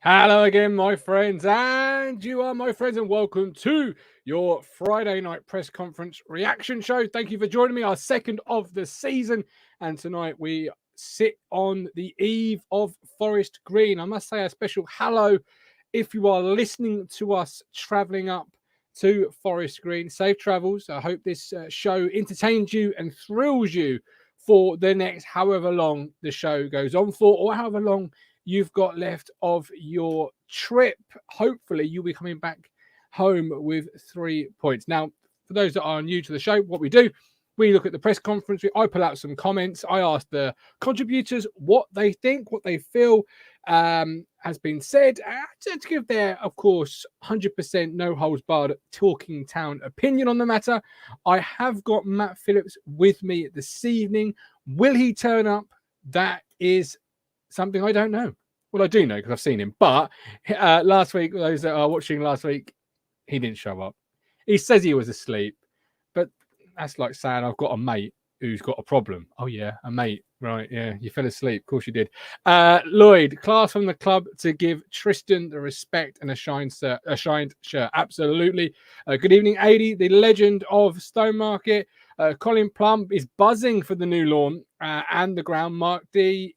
Hello again, my friends, and you are my friends, and welcome to your Friday night press conference reaction show. Thank you for joining me, our second of the season, and tonight we sit on the eve of Forest Green. I must say a special hello if you are listening to us travelling up to Forest Green. Safe travels. I hope this show entertains you and thrills you for the next however long the show goes on for, or however long you've got left of your trip. Hopefully, you'll be coming back home with 3 points. Now, for those that are new to the show, what we do, we look at the press conference. I pull out some comments. I ask the contributors what they think, what they feel has been said, to give their, of course, 100% no holds barred talking town opinion on the matter. I have got Matt Phillips with me this evening. Will he turn up? That is something I don't know. Well, I do know because I've seen him. But last week, those that are watching last week, he didn't show up. He says he was asleep, but that's like saying I've got a mate who's got a problem. Oh yeah, a mate, right? Yeah, you fell asleep. Of course you did. Lloyd, class from the club to give Tristan the respect and a shined shirt. Absolutely. Good evening, Adi, the legend of Stone Market. Colin Plum is buzzing for the new lawn and the ground. Mike D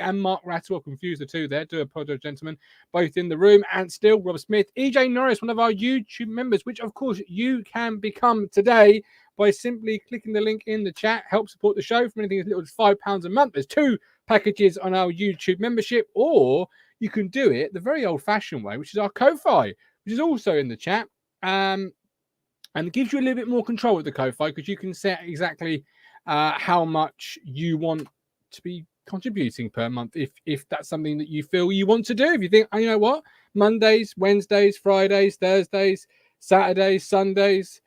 and Mark Rattle, confused the two there. Do apologize, gentlemen. Both in the room. And still, Rob Smith. EJ Norris, one of our YouTube members, which of course you can become today by simply clicking the link in the chat. Help support the show from anything as little as £5 a month. There's 2 packages on our YouTube membership, or you can do it the very old-fashioned way, which is our Ko-Fi, which is also in the chat. And it gives you a little bit more control with the Ko-Fi because you can set exactly how much you want to be contributing per month if that's something that you feel you want to do. If you think, oh, you know what, Mondays, Wednesdays, Fridays, Thursdays, Saturdays, Sundays,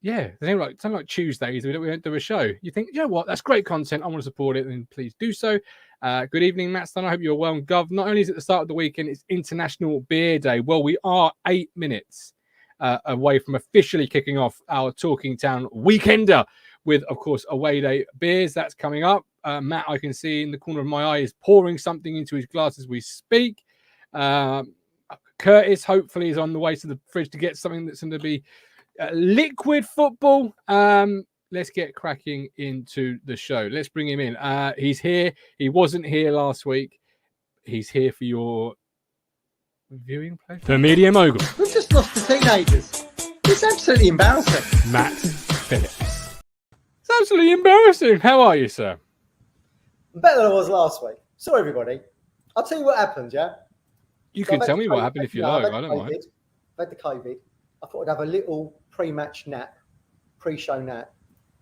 yeah, something like Tuesdays, we don't do a show. You think, you know what, that's great content, I want to support it, then please do so. Good evening, Matt Stan. I hope you're well and gov. Not only is it the start of the weekend, it's International Beer Day. Well, we are 8 minutes away from officially kicking off our Talking Town Weekender with, of course, Away Day beers. That's coming up. Matt, I can see in the corner of my eye, is pouring something into his glass as we speak. Curtis, hopefully, is on the way to the fridge to get something that's going to be liquid football. Let's get cracking into the show. Let's bring him in. He's here. He wasn't here last week. He's here for your viewing pleasure. The Media Mogul. We've just lost the teenagers. It's absolutely embarrassing. Matt Phillips. It's absolutely embarrassing. How are you, sir? Better than I was last week. Sorry, everybody. I'll tell you what happened, yeah? You can tell me what happened if you like. I don't mind. I've had the COVID. I thought I'd have a little pre-match nap, pre-show nap.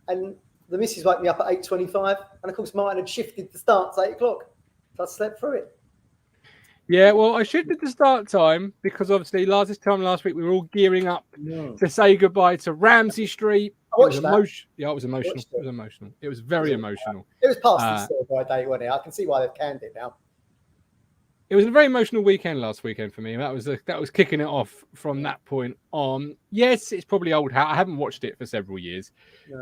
And the missus woke me up at 8:25. And, of course, Martin had shifted the start to 8 o'clock. So I slept through it. Yeah, well, I shifted the start time because obviously last week we were all gearing up to say goodbye to Ramsey Street. I watched that. Yeah, it was emotional. It was emotional. It was very emotional. It was past the by date, wasn't it? I can see why they've canned it now. It was a very emotional weekend last weekend for me. That was kicking it off from that point on. Yes, it's probably old hat. I haven't watched it for several years,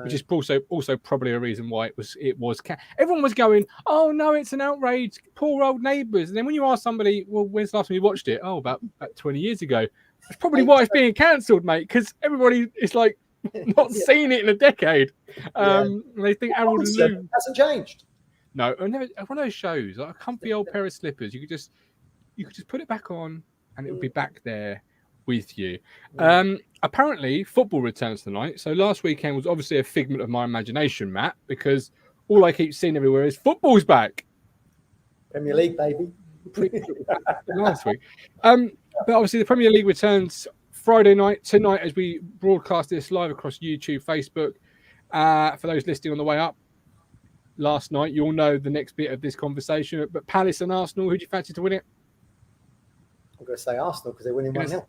which is also probably a reason why it was. Everyone was going, "Oh no, it's an outrage! Poor old neighbours." And then when you ask somebody, "Well, when's the last time you watched it?" Oh, about 20 years ago. That's probably why it's being cancelled, mate. Because everybody is like not seen it in a decade. They think Harold and Lou hasn't changed. No, one of those shows, like a comfy old pair of slippers. You could just put it back on, and it would be back there with you. Apparently, football returns tonight. So last weekend was obviously a figment of my imagination, Matt, because all I keep seeing everywhere is football's back. Premier League, baby. Last week, but obviously the Premier League returns Friday night tonight as we broadcast this live across YouTube, Facebook. For those listening on the way up. Last night, you'll know the next bit of this conversation. But Palace and Arsenal, who do you fancy to win it? I'm going to say Arsenal because they're winning 1-0.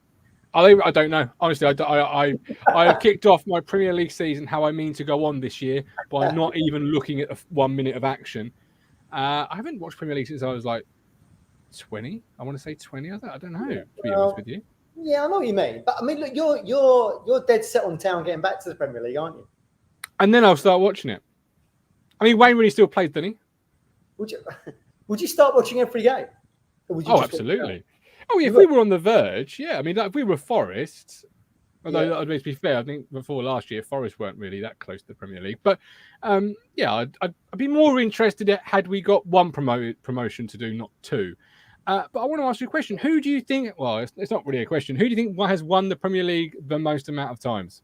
I don't know. Honestly, I kicked off my Premier League season how I mean to go on this year by not even looking at 1 minute of action. I haven't watched Premier League since I was like 20. I want to say 20. I don't know, to be honest with you. Yeah, I know what you mean. But I mean, look, you're dead set on Town getting back to the Premier League, aren't you? And then I'll start watching it. I mean, Wayne Rooney still plays, doesn't he? Would you start watching every game? Or would you Oh, just want to absolutely. Oh, yeah, You if we would? were on the verge, yeah. I mean, like, if we were Forest, although Yeah. that would be fair, I think before last year, Forest weren't really that close to the Premier League. But yeah, I'd be more interested had we got one promotion to do, not two. But I want to ask you a question. Who do you think? Well, it's not really a question. Who do you think has won the Premier League the most amount of times?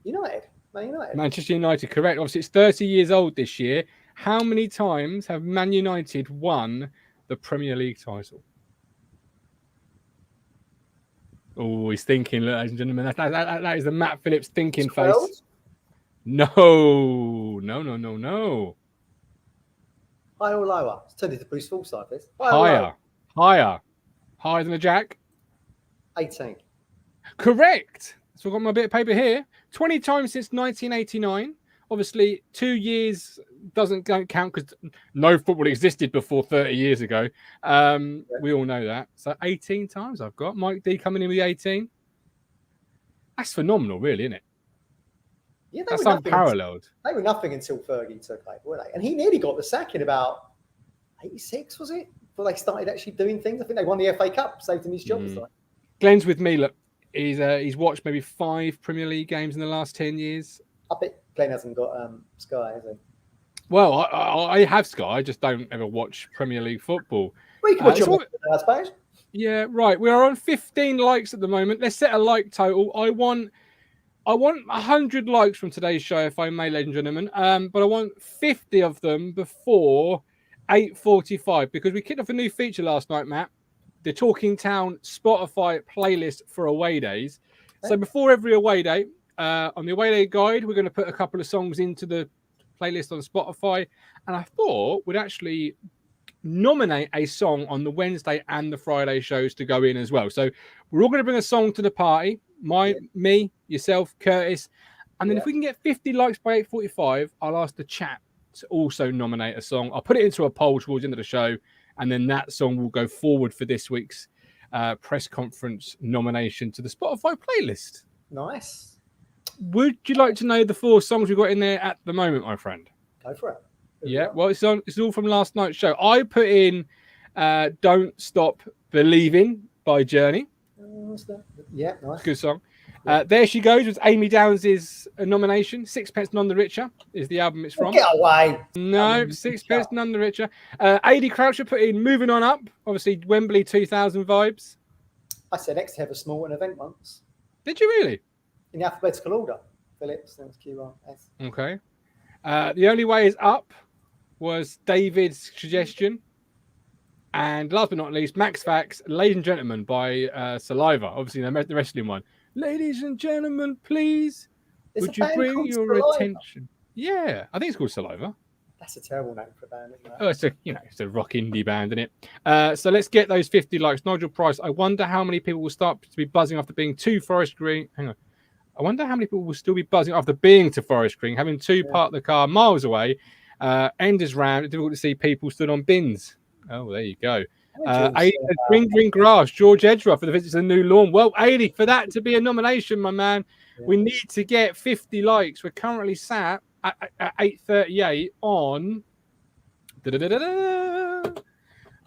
United. Man United. Manchester United, correct. Obviously, it's 30 years old this year. How many times have Man United won the Premier League title? Oh, he's thinking, ladies and gentlemen. That is the Matt Phillips thinking 12? face. No. Higher or lower? It's turned into Bruce Forsyth. This. Higher than a jack. 18. Correct. So I've got my bit of paper here. 20 times since 1989. Obviously, 2 years don't count because no football existed before 30 years ago. We all know that. So 18 times I've got. Mike D coming in with 18. That's phenomenal, really, isn't it? Yeah, that's unparalleled. They were nothing until Fergie took over, were they? And he nearly got the sack in about 86, was it? Before they started actually doing things. I think they won the FA Cup, saved him his job. Glenn's with me. Look, he's watched maybe 5 Premier League games in the last 10 years. I bet Glenn hasn't got Sky, has he? Well, I have Sky. I just don't ever watch Premier League football. Well, you can watch it, I suppose. Yeah, right. We are on 15 likes at the moment. Let's set a like total. I want 100 likes from today's show, if I may, ladies and gentlemen. But I want 50 of them before 8:45 because we kicked off a new feature last night, Matt. The Talking Town Spotify playlist for away days. So before every away day, on the away day guide, we're going to put a couple of songs into the playlist on Spotify. And I thought we'd actually nominate a song on the Wednesday and the Friday shows to go in as well. So we're all going to bring a song to the party. Me, yourself, Curtis. And then if we can get 50 likes by 8:45, I'll ask the chat to also nominate a song. I'll put it into a poll towards the end of the show. And then that song will go forward for this week's press conference nomination to the Spotify playlist. Nice. Would you like to know the 4 songs we've got in there at the moment, my friend? Go for it. Yeah, well, it's all from last night's show. I put in Don't Stop Believing by Journey. Yeah, nice. Good song. There She Goes was Amy Downs' nomination. Sixpence None the Richer is the album it's from. Get away. No, Sixpence None the Richer. AD Croucher put in Moving On Up. Obviously, Wembley 2000 vibes. I said X to have a small event once. Did you really? In the alphabetical order. Phillips, then QR, S. Okay. The Only Way Is Up was David's suggestion. And last but not least, Max Facts, Ladies and Gentlemen by Saliva. Obviously, the wrestling one. Ladies and gentlemen, please, would you bring your attention? Yeah, I think it's called Saliva. That's a terrible name for a band, isn't it? Oh, it's a rock indie band, isn't it? So let's get those 50 likes. Nigel Price, I wonder how many people will start to be buzzing after being to Forest Green. Hang on. I wonder how many people will still be buzzing after being to Forest Green, having to park the car miles away. Enders round. It's difficult to see people stood on bins. Oh, there you go. Green Grass, George Edgeworth for the visit to the new lawn. Well, 80 for that to be a nomination, my man. Yeah. We need to get 50 likes. We're currently sat at 8:38 on.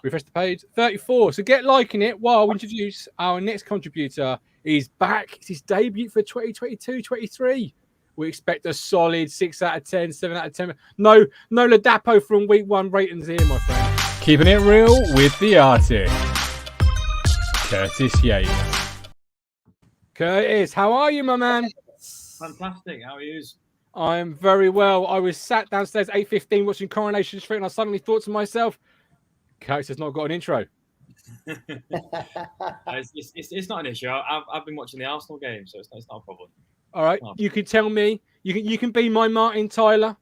Refresh the page. 34. So get liking it while we introduce our next contributor. He's back. It's his debut for 2022-23. We expect a solid 6 out of 10, 7 out of 10. No Ladapo from week 1 ratings here, my friend. Keeping it real with the artist, Curtis Yates. Curtis, how are you, my man? Fantastic. How are you? I am very well. I was sat downstairs at 8:15 watching Coronation Street, and I suddenly thought to myself, Curtis has not got an intro. It's not an issue. I've been watching the Arsenal game, so it's not a problem. All right, you can tell me. You can be my Martin Tyler.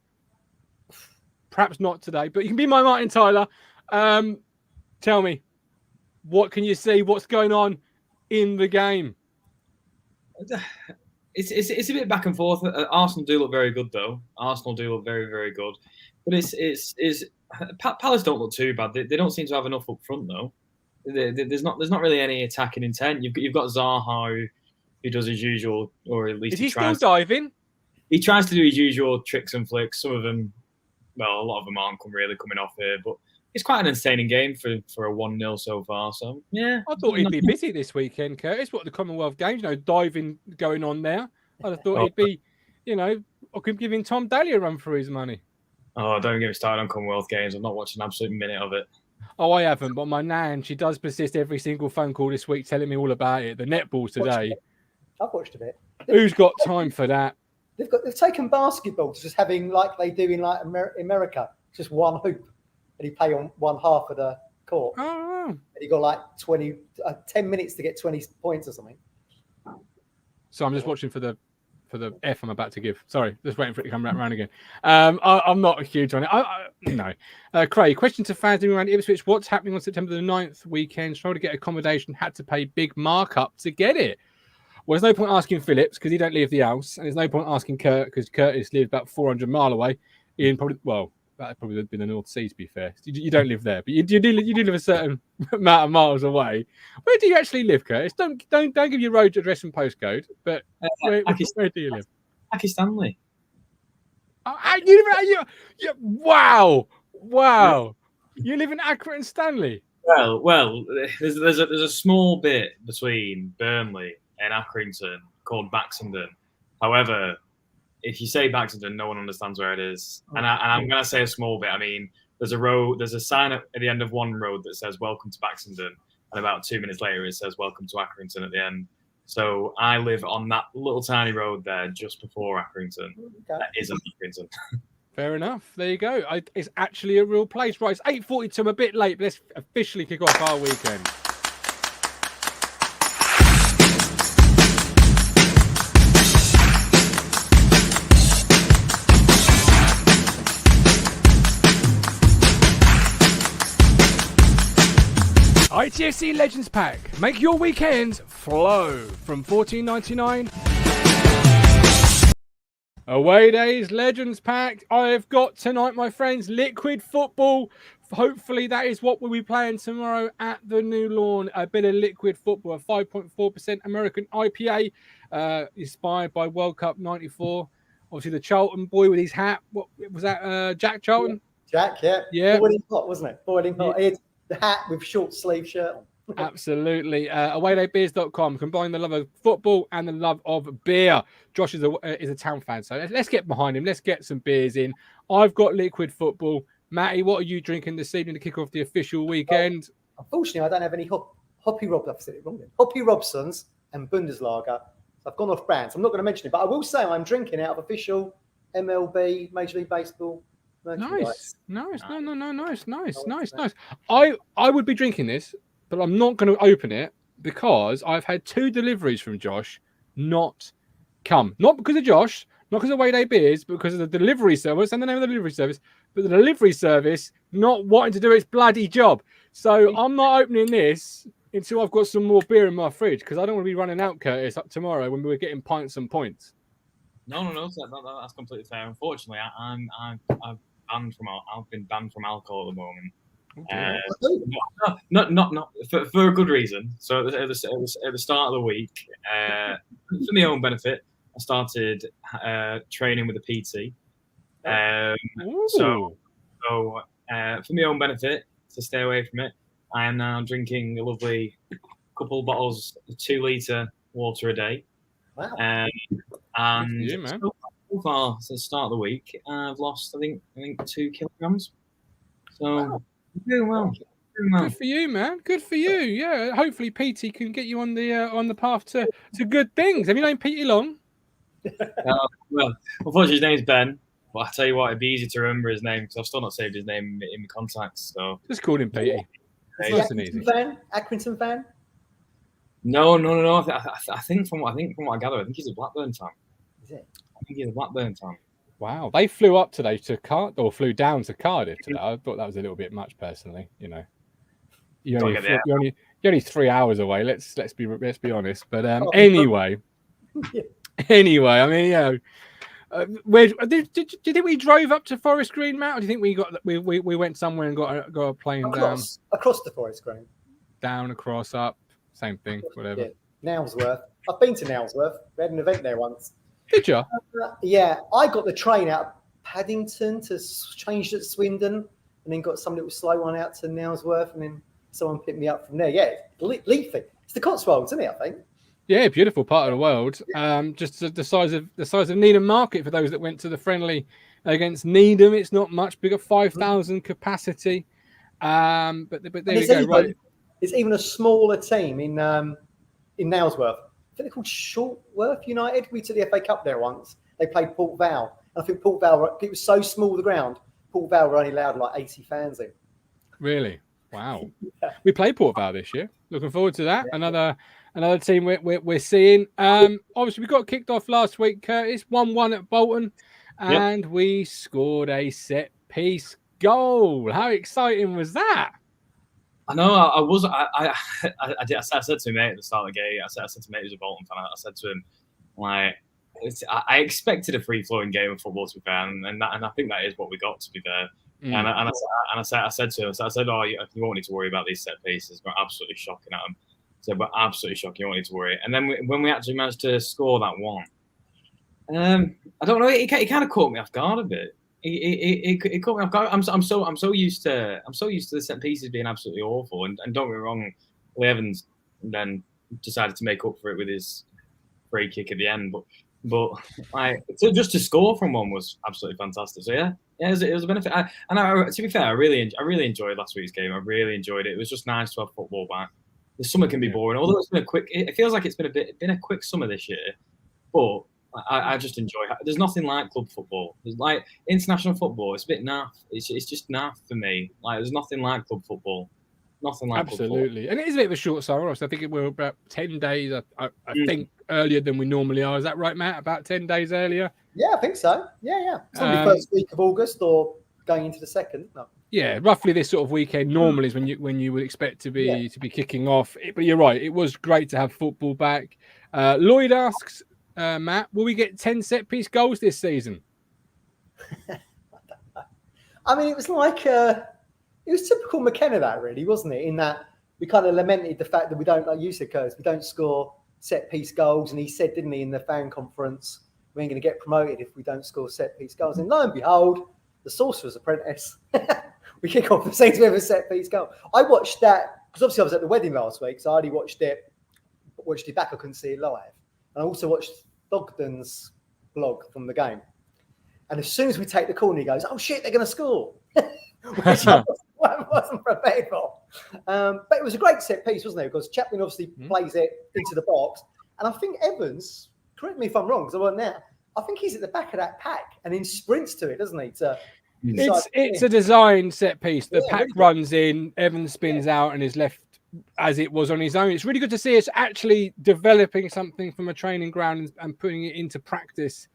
Perhaps not today, but you can be my Martin Tyler. Tell me, what can you see? What's going on in the game? It's a bit back and forth. Arsenal do look very good, though. Arsenal do look very, very good. But Palace don't look too bad. They don't seem to have enough up front, though. There's not really any attacking intent. You've got Zaha who does his usual, or at least is he still diving? He tries to do his usual tricks and flicks. Some of them, well, a lot of them aren't really coming off here. But it's quite an entertaining game for a 1-0 so far. So yeah, I thought he'd be busy this weekend, Curtis. What the Commonwealth Games, diving going on there. I'd have thought he'd be, I could give him Tom Daly a run for his money. Oh, don't get me started on Commonwealth Games. I've not watched an absolute minute of it. Oh, I haven't, but my nan, she does persist every single phone call this week telling me all about it. The netball today. I've watched a bit. Who's got time for that? They've taken basketball to just having like they do in like America, just one hoop, and you play on one half of the court. Oh, and you got like 10 minutes to get 20 points or something. So I'm just watching for the F I'm about to give. Sorry, just waiting for it to come around again. I'm not huge on it. No. Craig, question to fans around Ipswich. What's happening on September the 9th weekend? Trying to get accommodation, had to pay big markup to get it. Well, there's no point asking Phillips because he don't leave the house. And there's no point asking Kurt because Curtis lives about 400 miles away. That probably would be the North Sea, to be fair. You don't live there, but you do live a certain amount of miles away. Where do you actually live, Curtis? Don't give your road address and postcode, but where do you live? Pakistan. Wow! You live in Accrington Stanley. Well, there's a small bit between Burnley and Accrington called Baxenden. However, if you say Baxenden, no one understands where it is. And I'm going to say a small bit. I mean, there's a sign at the end of one road that says "Welcome to Baxenden," and about 2 minutes later it says "Welcome to Accrington" at the end. So I live on that little tiny road there just before Accrington. Okay. That isn't Accrington. Fair enough. There you go. It's actually a real place. Right, it's 8:42. I'm a bit late, but let's officially kick off our weekend. ITFC Legends Pack. Make your weekends flow from $14.99. Away Days Legends Pack. I've got tonight, my friends, liquid football. Hopefully that is what we'll be playing tomorrow at the New Lawn. A bit of liquid football, a 5.4% American IPA, inspired by World Cup 94. Obviously the Charlton boy with his hat. What was that? Jack Charlton? Jack, yeah. Boiling hot, wasn't it? Boiling hot. Yeah. The hat with short sleeve shirt on. Absolutely. Awaydaybeers.com. Combine the love of football and the love of beer. Josh is a town fan, so let's get behind him. Let's get some beers in. I've got liquid football. Matty, what are you drinking this evening to kick off the official weekend? Unfortunately, I don't have any Hoppy Robsons. I've said it wrong then. Hoppy Robsons and Bundeslager. So I've gone off brands. I'm not going to mention it, but I will say I'm drinking out of official MLB, Major League Baseball. Nice. Nice. I would be drinking this, but I'm not going to open it because I've had 2 deliveries from Josh not come. Not because of Josh, not because of Away Beers, but because of the delivery service and the name of the delivery service, but the delivery service not wanting to do its bloody job. So I'm not opening this until I've got some more beer in my fridge because I don't want to be running out, Curtis, up tomorrow when we're getting pints and points. No, that's completely fair. Unfortunately, I've been banned from alcohol at the moment. Not for a good reason. So at the start of the week, for my own benefit, I started training with a PT. So for my own benefit, to stay away from it, I am now drinking a lovely couple bottles of 2-litre water a day. Wow. And you, man. So far since the start of the week, I've lost I think 2 kilograms. So wow. doing well. Good for you, man. Good for you. Yeah. Hopefully PT can get you on the path to good things. Have you known PT long? Well, unfortunately his name's Ben. But I tell you what, it'd be easy to remember his name because I've still not saved his name in my contacts. So just call him PT. Nice and easy. Accrington fan? No. I think from what I gather, I think he's a Blackburn fan. Is it? I think he's a Blackburn fan. Wow, they flew up today flew down to Cardiff today. I thought that was a little bit much, personally. You're only 3 hours away. Let's be honest. But anyway, I mean, where do you think we drove up to Forest Green, Matt? Or do you think we went somewhere and got a plane across the Forest Green? Down, across, up, same thing, whatever. Yeah. Nailsworth. I've been to Nailsworth. We had an event there once. Did you? Yeah, I got the train out of Paddington to change at Swindon, and then got some little slow one out to Nailsworth, and then someone picked me up from there. Yeah, leafy. It's the Cotswolds, isn't it? I think. Yeah, beautiful part of the world. Just the size of Needham Market for those that went to the friendly against Needham. It's not much bigger, 5,000 capacity. But there we go. Right, it's even a smaller team in Nailsworth. I think they're called Shortworth United. We took the FA Cup there once. They played Port Vale. I think Port Vale, it was so small, the ground, Port Vale were only allowed like 80 fans in. Really? Wow. We play Port Vale this year. Looking forward to that. Yeah. Another team we're seeing. Obviously, we got kicked off last week, Curtis. 1-1 at Bolton. And we scored a set-piece goal. How exciting was that? I know. I said to my mate at the start of the game. I said to my mate who's a Bolton fan. I said to him, like, I expected a free-flowing game of football, to be fair, and I think that is what we got, to be fair. And I said to him, "Oh, you won't need to worry about these set pieces. We're absolutely shocking at them. So we're absolutely shocking. You won't need to worry." And then when we actually managed to score that one, I don't know. It kind of caught me off guard a bit. It caught me off guard. I'm so used to the set pieces being absolutely awful. And don't get me wrong, Lee Evans then decided to make up for it with his free kick at the end. But just to score from one was absolutely fantastic. So yeah, it was a benefit. To be fair, I really enjoyed last week's game. I really enjoyed it. It was just nice to have football back. The summer can be boring, although it's been it feels like it's been a quick summer this year. But I just enjoy it. There's nothing like club football. There's like international football. It's a bit naff. It's just naff for me. Like there's nothing like club football. Nothing like absolutely. And it is a bit of a short summer. I think we're about 10 days. I think earlier than we normally are. Is that right, Matt? About 10 days earlier? Yeah, I think so. Yeah. It's only the first week of August or going into the second. No. Yeah, roughly this sort of weekend normally is when you would expect to be kicking off. But you're right. It was great to have football back. Lloyd asks, Matt, will we get 10 set-piece goals this season? I mean, it was like... it was typical McKenna, that really, wasn't it? In that we kind of lamented the fact that we don't, like you said, Curtis, we don't score set-piece goals. And he said, didn't he, in the fan conference, we ain't going to get promoted if we don't score set-piece goals. And lo and behold, the Sorcerer's Apprentice, we kick off the season with a set-piece goal. I watched that, because obviously I was at the wedding last week, so I only watched it back. I couldn't see it live. And I also watched Dogden's blog from the game. And as soon as we take the corner, he goes, "Oh, shit, they're going to score." Which I wasn't prepared for. But it was a great set piece, wasn't it? Because Chaplin obviously plays it into the box. And I think Evans, correct me if I'm wrong, because I wasn't there, I think he's at the back of that pack and then sprints to it, doesn't he? It's a design set piece. The pack runs in, Evans spins out and is left as it was on his own. It's really good to see us actually developing something from a training ground and putting it into practice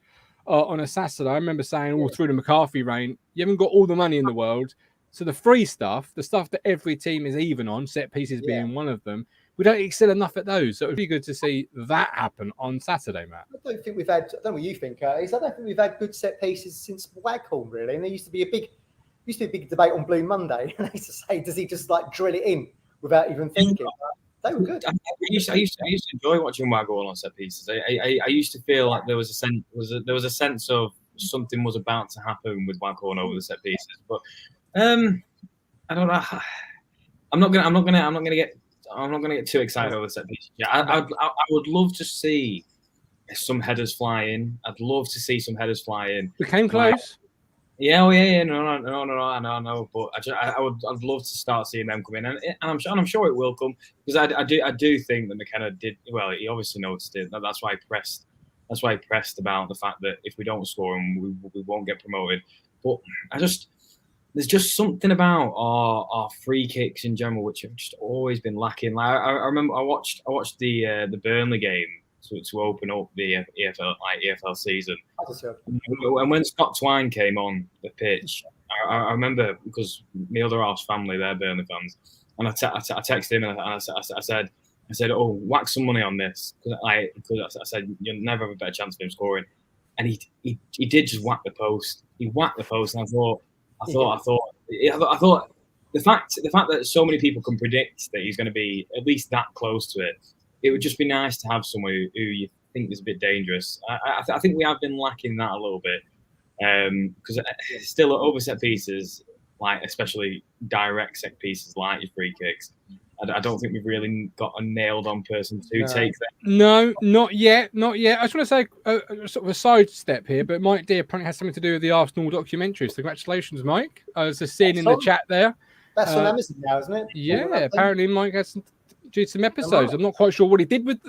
on a Saturday. I remember saying all through the McCarthy reign, you haven't got all the money in the world. So the free stuff, the stuff that every team is even on, set pieces being one of them, we don't excel enough at those. So it would be good to see that happen on Saturday, Matt. I don't think we've had, I don't know what you think, Curtis, I don't think we've had good set pieces since Waghorn, really. And there used to be a big debate on Blue Monday. And I used to say, does he just like drill it in without even thinking? They were good. I used to enjoy watching Waghorn on set pieces. I used to feel like there was a sense of something was about to happen with Waghorn over the set pieces. But I don't know. I'm not gonna get too excited over the set pieces. Yeah, I would love to see some headers fly in. I'd love to see some headers fly in. We came close. Yeah, no, I know, but I'd love to start seeing them come in, and I'm sure it will come, because I do think that McKenna did well. He obviously noticed it. That's why he pressed. That's why he pressed about the fact that if we don't score him, we won't get promoted. But there's just something about our free kicks in general which have just always been lacking. Like I remember I watched the Burnley game to open up the EFL season. And when Scott Twine came on the pitch, I remember, because my other half's family, they're Burnley fans, and I texted him and I said, "Oh, whack some money on this," because I said you'll never have a better chance of him scoring, and he did just whack the post. He whacked the post, and I thought the fact that so many people can predict that he's going to be at least that close to it. It would just be nice to have someone who you think is a bit dangerous. I think we have been lacking that a little bit, because still over set pieces, like especially direct set pieces like your free kicks. I don't think we've really got a nailed on person to take them. No, not yet. Not yet. I just want to say sort of a sidestep here, but Mike D apparently has something to do with the Arsenal documentary. So congratulations, Mike. I was just seeing in the chat there. That's on Amazon now, isn't it? Yeah, apparently Mike has some episodes. I'm not quite sure what he did with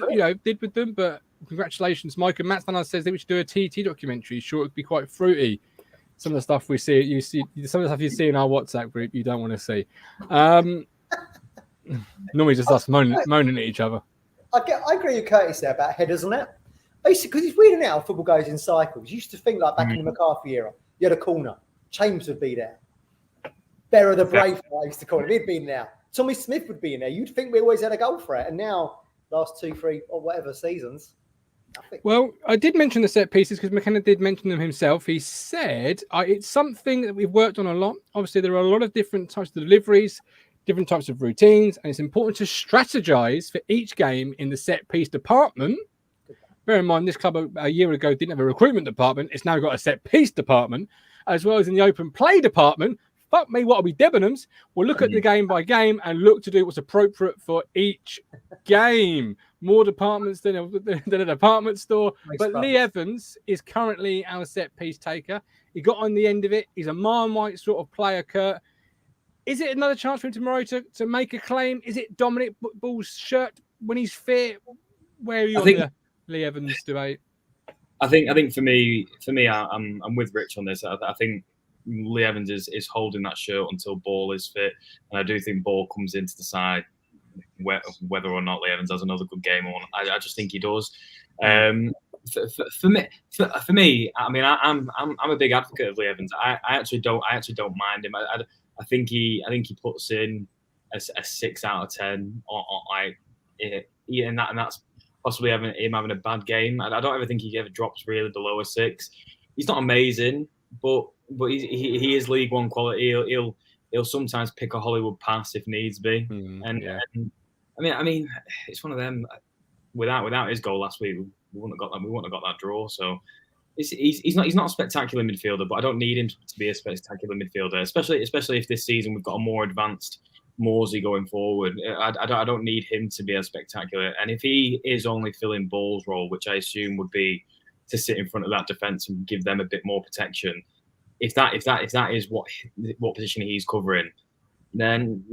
them, but congratulations, Mike. And Matt Stanner says that we should do a TT documentary. Sure, it'd be quite fruity. Some of the stuff we see, some of the stuff you see in our WhatsApp group, you don't want to see. Normally just us moaning at each other. I agree with Curtis there about headers and that. Basically, because it's weird now, football goes in cycles. You used to think like back in the McCarthy era, you had a corner, James would be there. Bearer the Brave, I used to call him, he'd been there. Tommy Smith would be in there. You'd think we always had a goal for it. And now, last 2, 3, or whatever seasons, nothing. Well, I did mention the set pieces because McKenna did mention them himself. He said it's something that we've worked on a lot. Obviously, there are a lot of different types of deliveries, different types of routines, and it's important to strategize for each game in the set piece department. Bear in mind, this club a year ago didn't have a recruitment department. It's now got a set piece department, as well as in the open play department. Fuck me, what'll be Debenhams? We'll look at the game by game and look to do what's appropriate for each game. More departments than a department store. But Lee Evans is currently our set piece taker. He got on the end of it. He's a Marmite sort of player, Kurt. Is it another chance for him tomorrow to make a claim? Is it Dominic Ball's shirt when he's fit? Where are you on the Lee Evans debate? I think for me, I'm with Rich on this. I think Lee Evans is holding that shirt until Ball is fit, and I do think Ball comes into the side whether or not Lee Evans has another good game or not. I just think he does. For me, I mean, I'm a big advocate of Lee Evans. I actually don't mind him. I think he puts in a 6 out of 10 and that's possibly him having a bad game. I don't ever think he ever drops really below a 6. He's not amazing, but he is League One quality. He'll sometimes pick a Hollywood pass if needs be. And I mean, it's one of them. Without his goal last week, we wouldn't have got that draw. So he's not a spectacular midfielder, but I don't need him to be a spectacular midfielder, especially if this season we've got a more advanced Morsey going forward. I don't need him to be as spectacular. And if he is only filling Ball's role, which I assume would be to sit in front of that defence and give them a bit more protection, if that is what position he's covering, then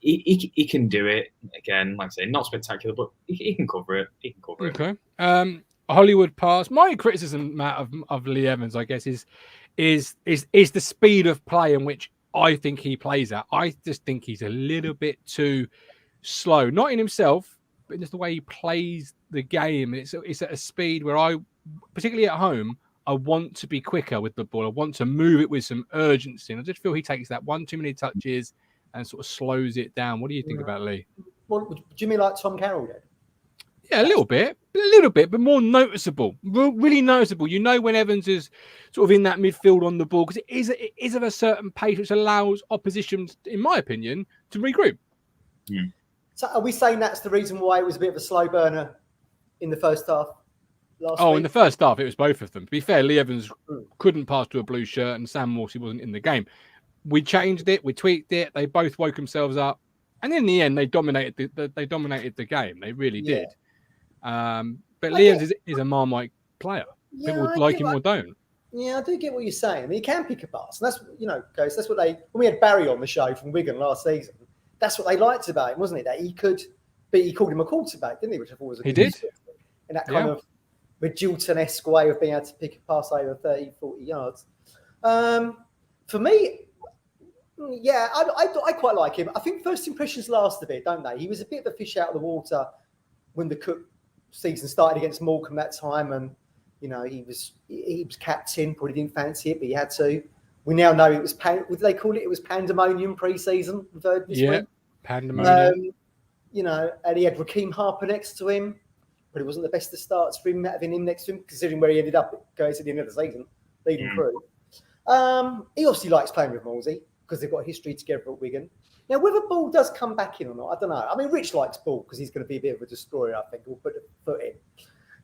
he can do it. Again, like I say, not spectacular, but he can cover it. He can cover it. Okay. Hollywood pass. My criticism, Matt, of Lee Evans, I guess, is the speed of play in which I think he plays at. I just think he's a little bit too slow, not in himself, but in just the way he plays the game. It's at a speed where I, particularly at home, I want to be quicker with the ball. I want to move it with some urgency. And I just feel he takes that one too many touches and sort of slows it down. What do you think about Lee? Well, do you mean like Tom Carroll did? Yeah, a little bit, but more noticeable, really noticeable. You know when Evans is sort of in that midfield on the ball because it is of a certain pace which allows opposition, in my opinion, to regroup. So are we saying that's the reason why it was a bit of a slow burner in the first half last week? In the first half, it was both of them. To be fair, Lee Evans couldn't pass to a blue shirt and Sam Morsey wasn't in the game. We changed it, we tweaked it, they both woke themselves up. And in the end, they dominated the game. They really did. But Lee Evans is a Marmite player. People like him or don't. Yeah, I do get what you're saying. I mean, he can pick a pass. And that's, guys, that's what when we had Barry on the show from Wigan last season, that's what they liked about him, wasn't it? That he called him a quarterback, didn't he? Which I thought was a good did. In that kind of Magilton-esque way of being able to pick a pass over 30, 40 yards. For me, I quite like him. I think first impressions last a bit, don't they? He was a bit of a fish out of the water when the Cook season started against Morecambe that time, and he was captain. Probably didn't fancy it, but he had to. We now know it was what do they call it? It was pandemonium pre-season. We've heard this week. Pandemonium. And he had Raheem Harper next to him, but it wasn't the best of starts for him having him next to him, considering where he ended up going to the end of the season, leading through. He obviously likes playing with Morsey because they've got a history together at Wigan. Now, whether Ball does come back in or not, I don't know. I mean, Rich likes Ball because he's going to be a bit of a destroyer, I think. He'll put a foot in.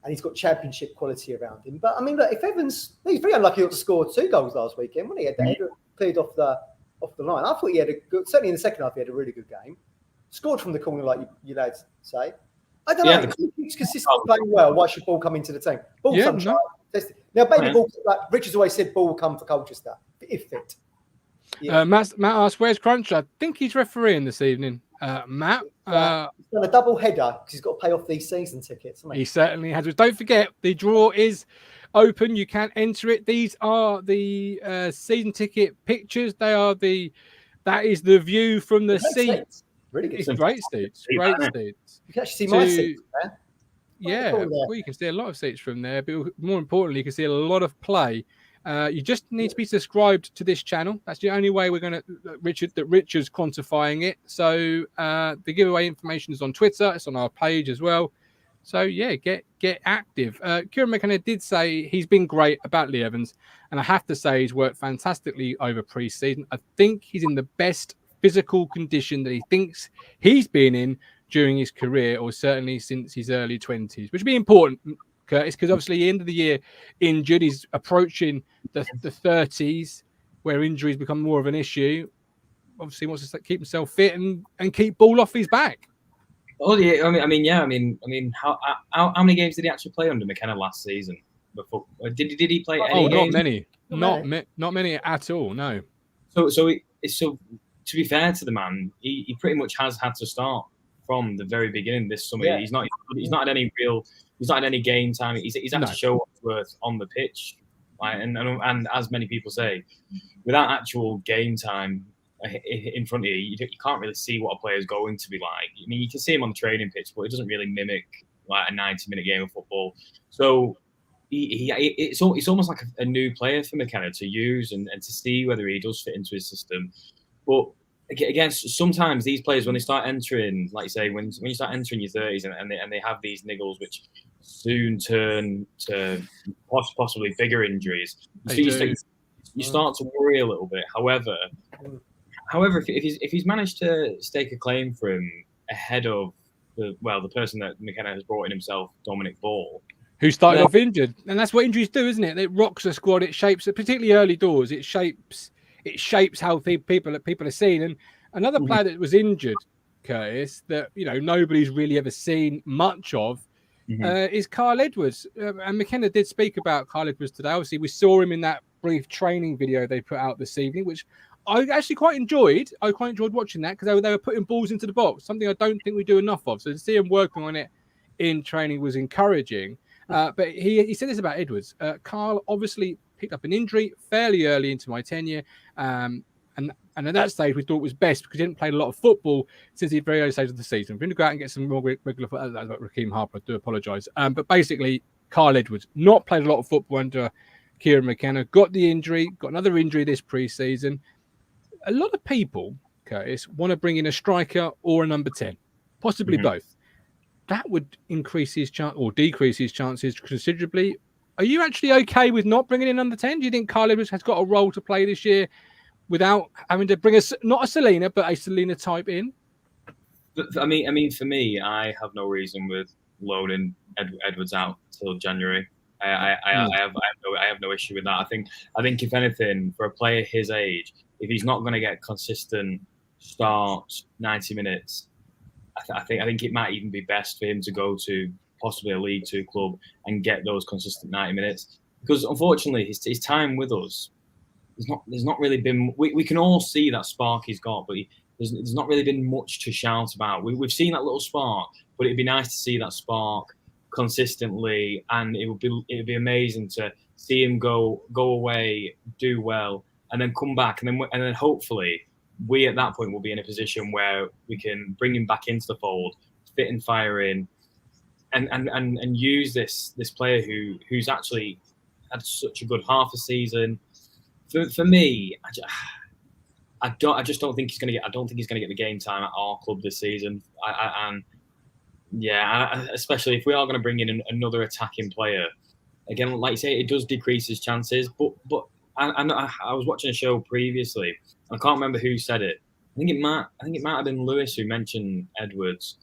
And he's got championship quality around him. But, I mean, look, if Evans... He's very unlucky not to score 2 goals last weekend, wasn't he? He had the header cleared off the the line. I thought he had certainly in the second half, he had a really good game. Scored from the corner, like you lads say. I don't know. If he keeps consistently playing well, why should ball come into the team? Ball sunshine. No. Now, baby ball, like Richard's always said, ball will come for Colchester, if fit. Yeah. Matt asked, where's Crunch? I think he's refereeing this evening. Matt. He's done a double header because he's got to pay off these season tickets. He certainly has. Don't forget, the draw is open. You can enter it. These are the season ticket pictures. That is the view from the seats. Really good. It's great seats. Great seats. You can actually see my seats there. Yeah, well, you can see a lot of seats from there, but more importantly, you can see a lot of play. You just need to be subscribed to this channel. That's the only way we're going to, Richard's quantifying it. So the giveaway information is on Twitter. It's on our page as well. So yeah, get active. Kieran McKenna did say he's been great about Lee Evans, and I have to say he's worked fantastically over pre-season. I think he's in the best physical condition that he thinks he's been in during his career, or certainly since his early 20s, which would be important, Curtis, because obviously the end of the year injured. He's approaching the 30s, where injuries become more of an issue. Obviously, he wants to keep himself fit and keep ball off his back. Oh yeah, I mean, how many games did he actually play under McKenna last season? Before did he play any games? Not many at all. No. So to be fair to the man, he pretty much has had to start from the very beginning this summer. Yeah. He's not had any game time. He's had to show what's worth on the pitch. Right? And as many people say, without actual game time in front of you, you can't really see what a player is going to be like. I mean, you can see him on the training pitch, but it doesn't really mimic like a 90-minute game of football. So it's almost like a new player for McKenna to use and to see whether he does fit into his system. But again, sometimes these players, when they start entering, like you say, when you start entering your 30s and they have these niggles, which soon turn to possibly bigger injuries, you start to worry a little bit. However, if he's managed to stake a claim for him ahead of the person that McKenna has brought in himself, Dominic Ball, who started off injured, and that's what injuries do, isn't it? It rocks the squad. It shapes it, particularly early doors. It shapes how people are seen. And another player that was injured, Curtis, that nobody's really ever seen much of, is Carl Edwards. And McKenna did speak about Carl Edwards today. Obviously, we saw him in that brief training video they put out this evening, which I actually quite enjoyed. I quite enjoyed watching that because they were putting balls into the box, something I don't think we do enough of. So to see him working on it in training was encouraging. But he said this about Edwards. Carl obviously picked up an injury fairly early into my tenure. And at that stage, we thought it was best because he didn't play a lot of football since the very early stage of the season. We're going to go out and get some more regular football. That's about Raheem Harper. I do apologise. But basically, Carl Edwards not played a lot of football under Kieran McKenna. Got the injury. Got another injury this pre-season. A lot of people, Curtis, want to bring in a striker or a number 10, possibly both. That would increase his chance or decrease his chances considerably. Are you actually okay with not bringing in number 10? Do you think Carl Edwards has got a role to play this year without having to bring not a Selena, but a Selena type in? I mean, for me, I have no reason with loaning Edwards out till January. I have no issue with that. I think if anything, for a player his age, if he's not going to get consistent starts 90 minutes, I think it might even be best for him to go to possibly a League Two club and get those consistent 90 minutes. Because unfortunately, his time with us, there's not really been. We can all see that spark he's got, but there's not really been much to shout about. We've seen that little spark, but it'd be nice to see that spark consistently, and it would be amazing to see him go away, do well, and then come back, and then hopefully we at that point will be in a position where we can bring him back into the fold, fit and fire in, and use this player who's actually had such a good half a season. For me, I just don't think he's going to get. I don't think he's going to get the game time at our club this season. Especially if we are going to bring in another attacking player. Again, like you say, it does decrease his chances. But I was watching a show previously. I can't remember who said it. I think it might have been Lewis who mentioned Edwards.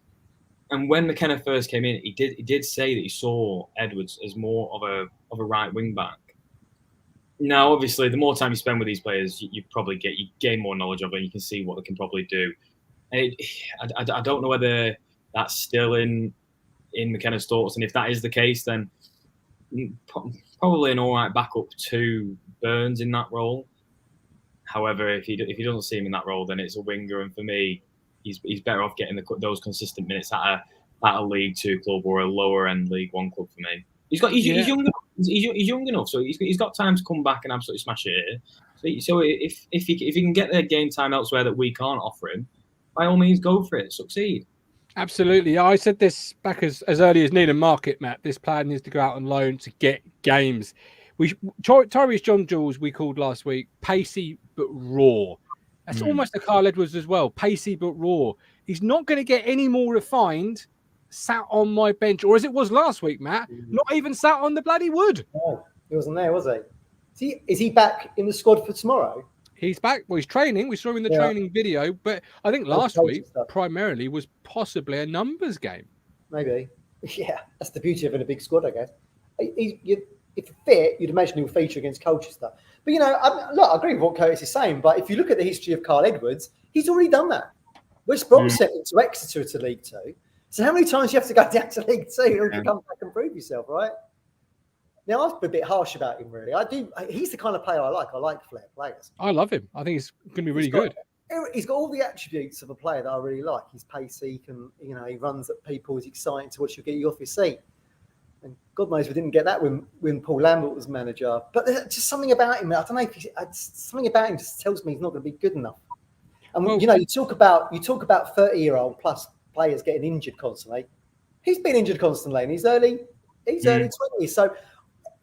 And when McKenna first came in, he did say that he saw Edwards as more of a right wing back. Now, obviously, the more time you spend with these players, you gain more knowledge of it, and you can see what they can probably do. I don't know whether that's still in McKenna's thoughts, and if that is the case, then probably an all right backup to Burns in that role. However, if he doesn't see him in that role, then it's a winger, and for me, he's better off getting those consistent minutes at a League Two club or a lower end League One club for me. He's young enough. He's young enough, so he's got time to come back and absolutely smash it here. So if he can get the game time elsewhere that we can't offer him, by all means, go for it. Succeed. Absolutely. I said this back as early as Neilan Market, Matt. This player needs to go out on loan to get games. Tyrese John Jules, we called last week, pacey but raw. That's almost a Carl Edwards as well, pacey but raw. He's not going to get any more refined sat on my bench, or as it was last week, Matt, not even sat on the bloody wood. No, he wasn't there, was he? Is he back in the squad for tomorrow? He's back. Well, he's training. We saw him in the training video, but I think last week primarily was possibly a numbers game. Maybe. Yeah, that's the beauty of having a big squad, I guess. If fit, you'd imagine he'll feature against Colchester. But, I agree with what Curtis is saying, but if you look at the history of Carl Edwards, he's already done that. West Brom sent him to Exeter to League Two. So how many times do you have to go down to League Two in order to come back and prove yourself, right? Now, I've been a bit harsh about him, really. He's the kind of player I like. I like flair players. I love him. I think he's going to be really good. He's got all the attributes of a player that I really like. He's pacey, he runs at people. He's exciting to watch. He'll get you off your seat. And God knows we didn't get that when Paul Lambert was manager. But there's just something about him. I don't know if something about him just tells me he's not going to be good enough. And you talk about 30-year-old plus players getting injured constantly. He's been injured constantly, and he's early 20s. So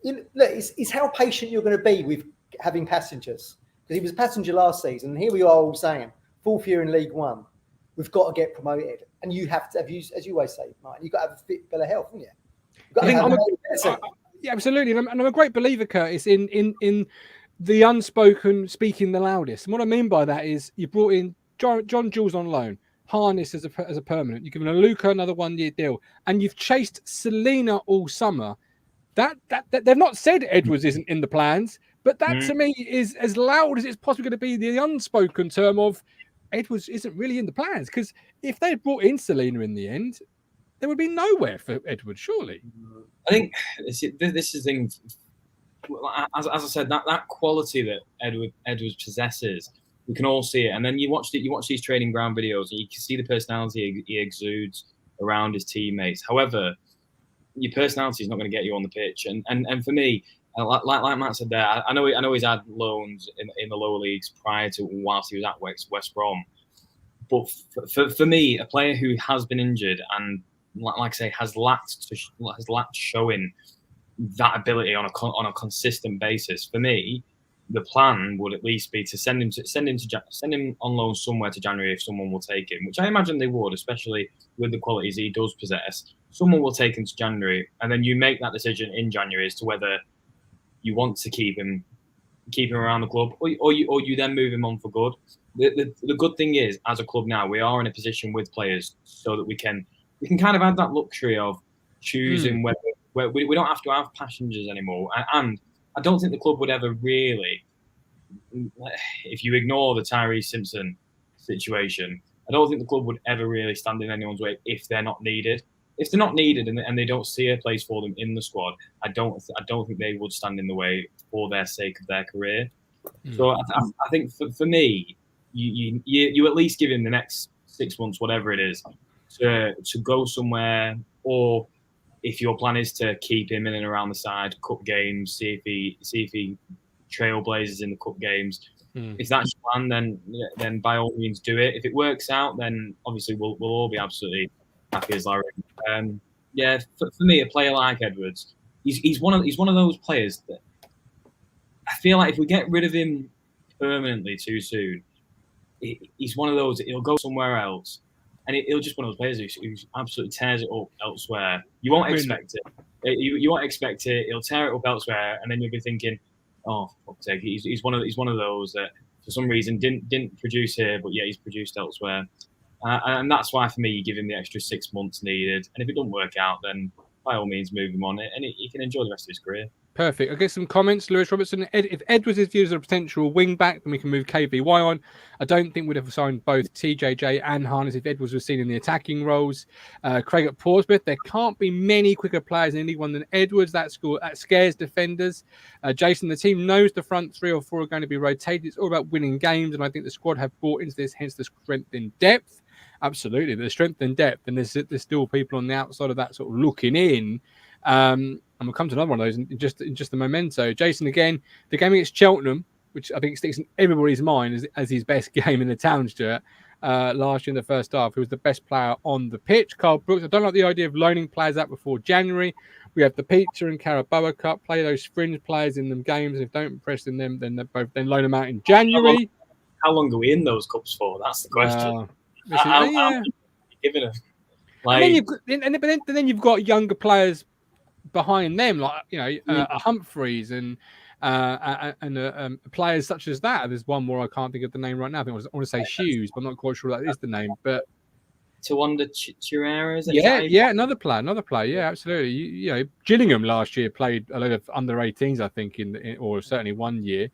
it's how patient you're going to be with having passengers. Because he was a passenger last season, and here we are all saying, fourth year in League One, we've got to get promoted. And you have to, as you always say, Martin, you've got to have a fit bill of health, haven't you? Yeah, absolutely. And I'm a great believer, Curtis, in the unspoken speaking the loudest. And what I mean by that is you brought in John Jules on loan, Harness as a permanent. You've given Luca another 1-year deal, and you've chased Selena all summer. That they've not said Edwards isn't in the plans, but that to me is as loud as it's possibly going to be the unspoken term of Edwards isn't really in the plans. Because if they brought in Selena in the end, there would be nowhere for Edwards, surely. I think this is the thing. As I said, that quality that Edwards possesses, we can all see it. And then you watch these training ground videos, and you can see the personality he exudes around his teammates. However, your personality is not going to get you on the pitch. And for me, like Matt said there, I know he's had loans in the lower leagues prior to whilst he was at West Brom. But for me, a player who has been injured and, like I say, has lacked showing that ability on a consistent basis, for me, the plan would at least be to send him on loan somewhere to January if someone will take him, which I imagine they would, especially with the qualities he does possess. Someone will take him to January, and then you make that decision in January as to whether you want to keep him around the club, or you then move him on for good. The good thing is, as a club now, we are in a position with players so that we can kind of have that luxury of choosing whether we don't have to have passengers anymore. And I don't think the club would ever really, if you ignore the Tyrese Simpson situation, I don't think the club would ever really stand in anyone's way if they're not needed. If they're not needed and they don't see a place for them in the squad, I don't think they would stand in the way for their sake of their career. So I think for me, you at least give him the next 6 months, whatever it is, to go somewhere, or if your plan is to keep him in and around the side, cup games, see if he trailblazes in the cup games. If that's your plan, then by all means do it. If it works out, then obviously we'll all be absolutely happy as Larry. For me, a player like Edwards, he's one of those players that I feel like if we get rid of him permanently too soon, he's one of those. He'll go somewhere else. And he'll just one of those players who absolutely tears it up elsewhere. You won't expect it. You won't expect it. He'll tear it up elsewhere, and then you'll be thinking, "Oh, for fuck's sake!" He's one of those that for some reason didn't produce here, but yeah, he's produced elsewhere. And that's why for me, you give him the extra 6 months needed. And if it doesn't work out, then by all means, move him on, and he can enjoy the rest of his career. Perfect. I'll get some comments. Lewis Robertson. If Edwards is viewed as a potential wing back, then we can move KVY on. I don't think we'd have signed both TJJ and Harness if Edwards was seen in the attacking roles. Craig at Portsmouth. There can't be many quicker players in League One than Edwards. That scares defenders. Jason, the team knows the front 3 or 4 are going to be rotated. It's all about winning games, and I think the squad have bought into this, hence the strength in depth. Absolutely. The strength and depth, and there's still people on the outside of that sort of looking in. And we'll come to another one of those in just the memento. Jason, again, the game against Cheltenham, which I think sticks in everybody's mind as his best game in the town shirt last year in the first half. He was the best player on the pitch. Carl Brooks, I don't like the idea of loaning players out before January. We have the Pizza and Carabao Cup. Play those fringe players in them games. If don't impress in them, then loan them out in January. How long are we in those cups for? That's the question. Giving them. But then you've got younger players behind them, like Humphreys and players such as that. There's one more I can't think of the name right now. I want to say Hughes, but I'm not quite sure that is the name. But Tawanda Chirera, another player. Yeah, absolutely. Gillingham last year played a lot of under 18s, I think, or certainly 1 year.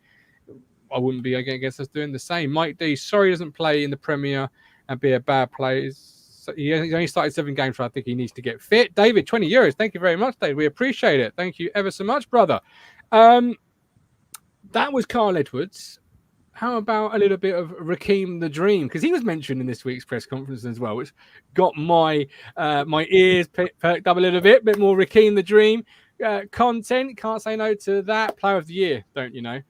I wouldn't be against us doing the same. Mike D, sorry, he doesn't play in the Premier and be a bad player. He only started 7 games, so I think he needs to get fit. David, €20. Thank you very much, David. We appreciate it. Thank you ever so much, brother. That was Carl Edwards. How about a little bit of Raheem the Dream? Because he was mentioned in this week's press conference as well, which got my ears perked up a little bit more Raheem the Dream content. Can't say no to that. Player of the year, don't you know?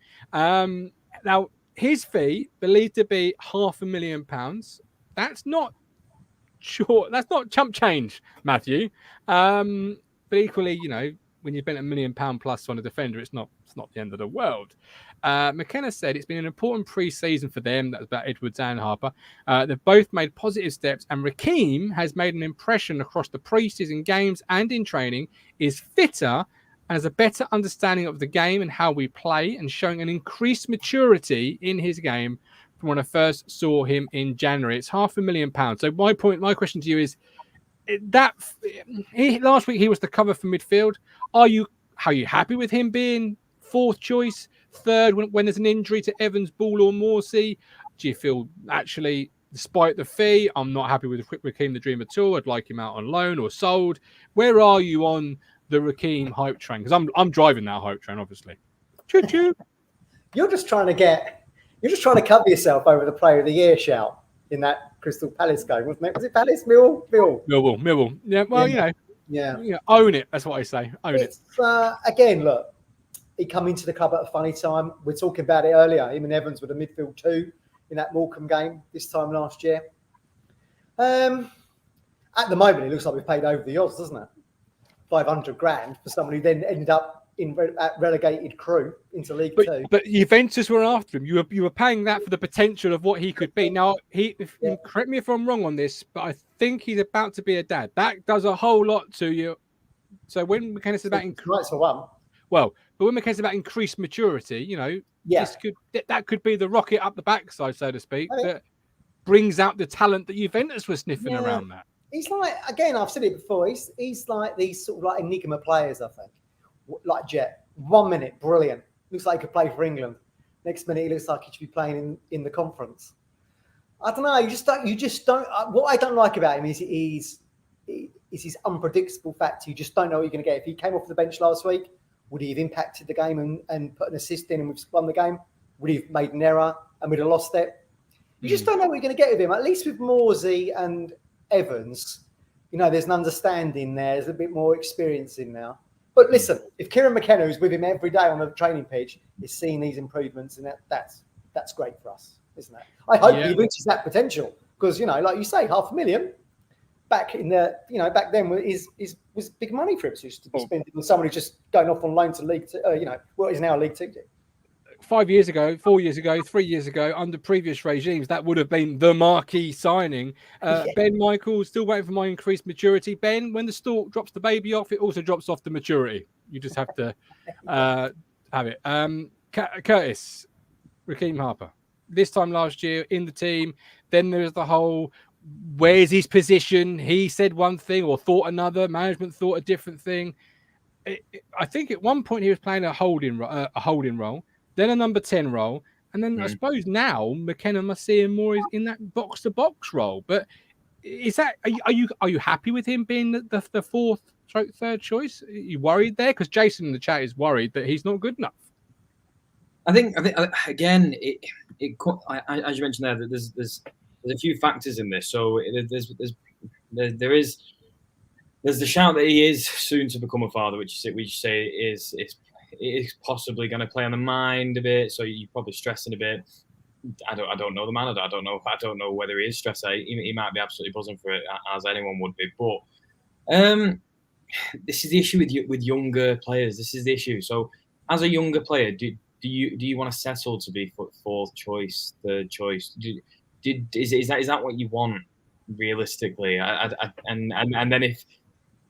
Now, his fee, believed to be £500,000. That's not sure. That's not chump change, Matthew. But equally, when you spend £1 million plus on a defender, it's not the end of the world. McKenna said it's been an important pre-season for them. That was about Edwards and Harper. They've both made positive steps, and Raheem has made an impression across the pre-season games and in training, is fitter and has a better understanding of the game and how we play, and showing an increased maturity in his game from when I first saw him in January. It's £500,000. So my question to you is, last week he was the cover for midfield. Are you happy with him being 4th choice, 3rd when there's an injury to Evans, Ball or Morsey? Do you feel actually, despite the fee, I'm not happy with Raheem the Dream at all? I'd like him out on loan or sold. Where are you on the Raheem hype train? Because I'm driving that hype train, obviously. Choo choo. You're just trying to cover yourself over the Player of the Year shout in that Crystal Palace game, wasn't it? Was it Palace? Millwall. Yeah, well, yeah. Own it. That's what I say. Own it. Again, look, he come into the club at a funny time. We're talking about it earlier. Him and Evans were the midfield 2 in that Morecambe game this time last year. At the moment, it looks like we've paid over the odds, doesn't it? $500,000 for someone who then ended up at relegated Crew into League 2. But Juventus were after him. You were paying that for the potential of what he could be. Now, correct me if I'm wrong on this, but I think he's about to be a dad. That does a whole lot to you. So when McKenna says about when McKenna says about increased maturity, that could be the rocket up the backside, so to speak, that brings out the talent that Juventus was sniffing around that. He's like, again, I've said it before. He's like these sort of like enigma players, I think. Like Jet, 1 minute, brilliant. Looks like he could play for England. Next minute, he looks like he should be playing in the conference. I don't know. You just don't. What I don't like about him is his unpredictable factor. You just don't know what you're going to get. If he came off the bench last week, would he have impacted the game and put an assist in and we've won the game? Would he have made an error and we'd have lost it? You just don't know what you're going to get with him. At least with Morsey and Evans, there's an understanding there. There's a bit more experience in now. But listen, if Kieran McKenna, who's with him every day on the training pitch, is seeing these improvements, and that's great for us, isn't it? I hope he reaches that potential because, like you say, $500,000 back in back then was big money for Ipswich to be spending on someone who's just going off on loan to League 2, what is now League 2. 5 years ago, 4 years ago, 3 years ago, under previous regimes, that would have been the marquee signing. Ben Michael, still waiting for my increased maturity. Ben, when the stork drops the baby off, it also drops off the maturity. You just have to have it. Curtis, Raheem Harper. This time last year in the team, then there's the whole where's his position? He said one thing or thought another. Management thought a different thing. I think at one point he was playing a holding role, then a number 10 role, and then I suppose now McKenna must see him more in that box to box role. But is that are you happy with him being the fourth, third choice? Are you worried there? Because Jason in the chat is worried that he's not good enough. I think again, as you mentioned there, that there's a few factors in this. So there's the shout that he is soon to become a father, which we say is possibly going to play on the mind a bit. So you're probably stressing a bit. I don't know the man. I don't know whether he is stressed. He might be absolutely buzzing for it, as anyone would be. But this is the issue with younger players. This is the issue. So as a younger player, do you want to settle to be fourth choice, third choice? Is that what you want realistically? And then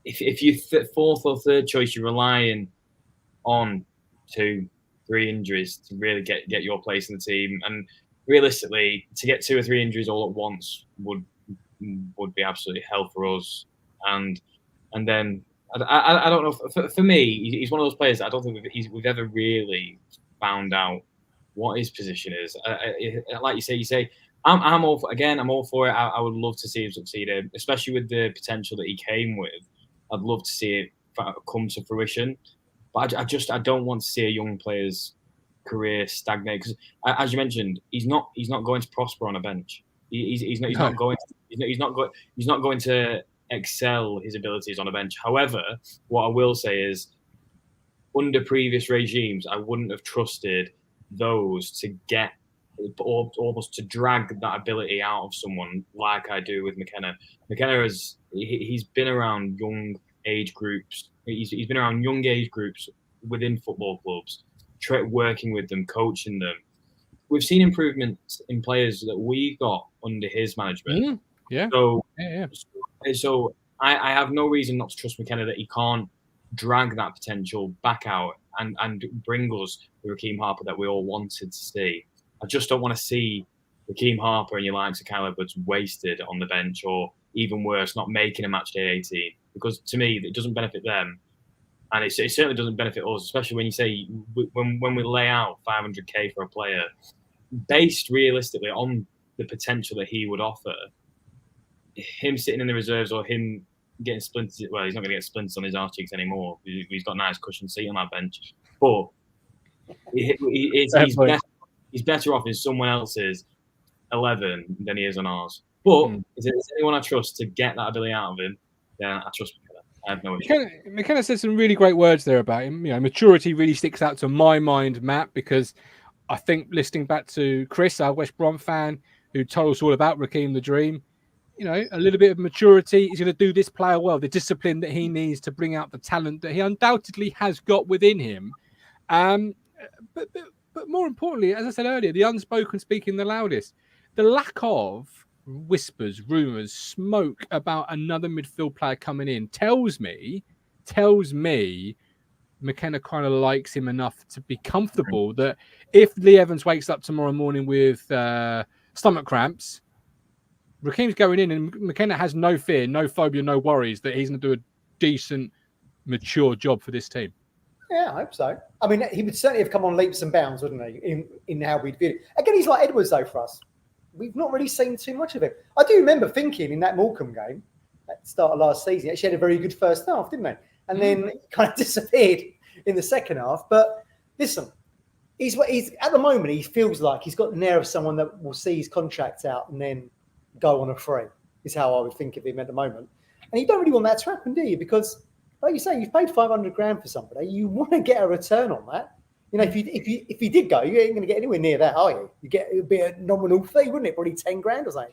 if you fourth or third choice, you're relying on 2-3 injuries to really get your place in the team, and realistically, to get 2 or 3 injuries all at once would be absolutely hell for us. And then I don't know. For me, he's one of those players that I don't think we've ever really found out what his position is. Like you say, I'm all for it. I would love to see him succeed, especially with the potential that he came with. I'd love to see it come to fruition, but I don't want to see a young player's career stagnate, because, as you mentioned, he's not going to prosper on a bench. He's not going to excel his abilities on a bench. However, what I will say is, under previous regimes, I wouldn't have trusted those to get or almost to drag that ability out of someone like I do with McKenna. McKenna he's been around young age groups. He's been around young age groups within football clubs, working with them, coaching them. We've seen improvements in players that we got under his management. Yeah. So I have no reason not to trust McKenna that he can't drag that potential back out and bring us the Raheem Harper that we all wanted to see. I just don't want to see Raheem Harper and your likes of Kyle Edwards wasted on the bench, or even worse, not making a match day 18, because to me, it doesn't benefit them. And it certainly doesn't benefit us, especially when you say, when we lay out 500k for a player, based realistically on the potential that he would offer, him sitting in the reserves or him getting splinters, well, he's not going to get splinters on his arse cheeks anymore. He's got a nice cushion seat on that bench. But he's better off in someone else's 11 than he is on ours. But if there's anyone I trust to get that ability out of him, then I trust McKenna. I have no issue. McKenna said some really great words there about him. Maturity really sticks out to my mind, Matt, because I think listening back to Chris, our West Brom fan, who told us all about Raheem the Dream, a little bit of maturity. He's going to do this player well, the discipline that he needs to bring out the talent that he undoubtedly has got within him. But more importantly, as I said earlier, the unspoken speaking the loudest. The lack of whispers, rumours, smoke about another midfield player coming in tells me McKenna kind of likes him enough to be comfortable that if Lee Evans wakes up tomorrow morning with stomach cramps, Raheem's going in and McKenna has no fear, no phobia, no worries that he's going to do a decent, mature job for this team. Yeah, I hope so. I mean, he would certainly have come on leaps and bounds, wouldn't he, in how we'd view it. Again, he's like Edwards, though, for us. We've not really seen too much of him. I do remember thinking in that Morecambe game at the start of last season, he actually had a very good first half, didn't he? And then kind of disappeared in the second half. But listen, he's at the moment, he feels like he's got an air of someone that will see his contract out and then go on a free, is how I would think of him at the moment. And you don't really want that to happen, do you? Because, like you say, you've paid 500 grand for somebody. You want to get a return on that. If you did go, you ain't going to get anywhere near that, are you? It would be a nominal fee, wouldn't it? Probably 10 grand or something.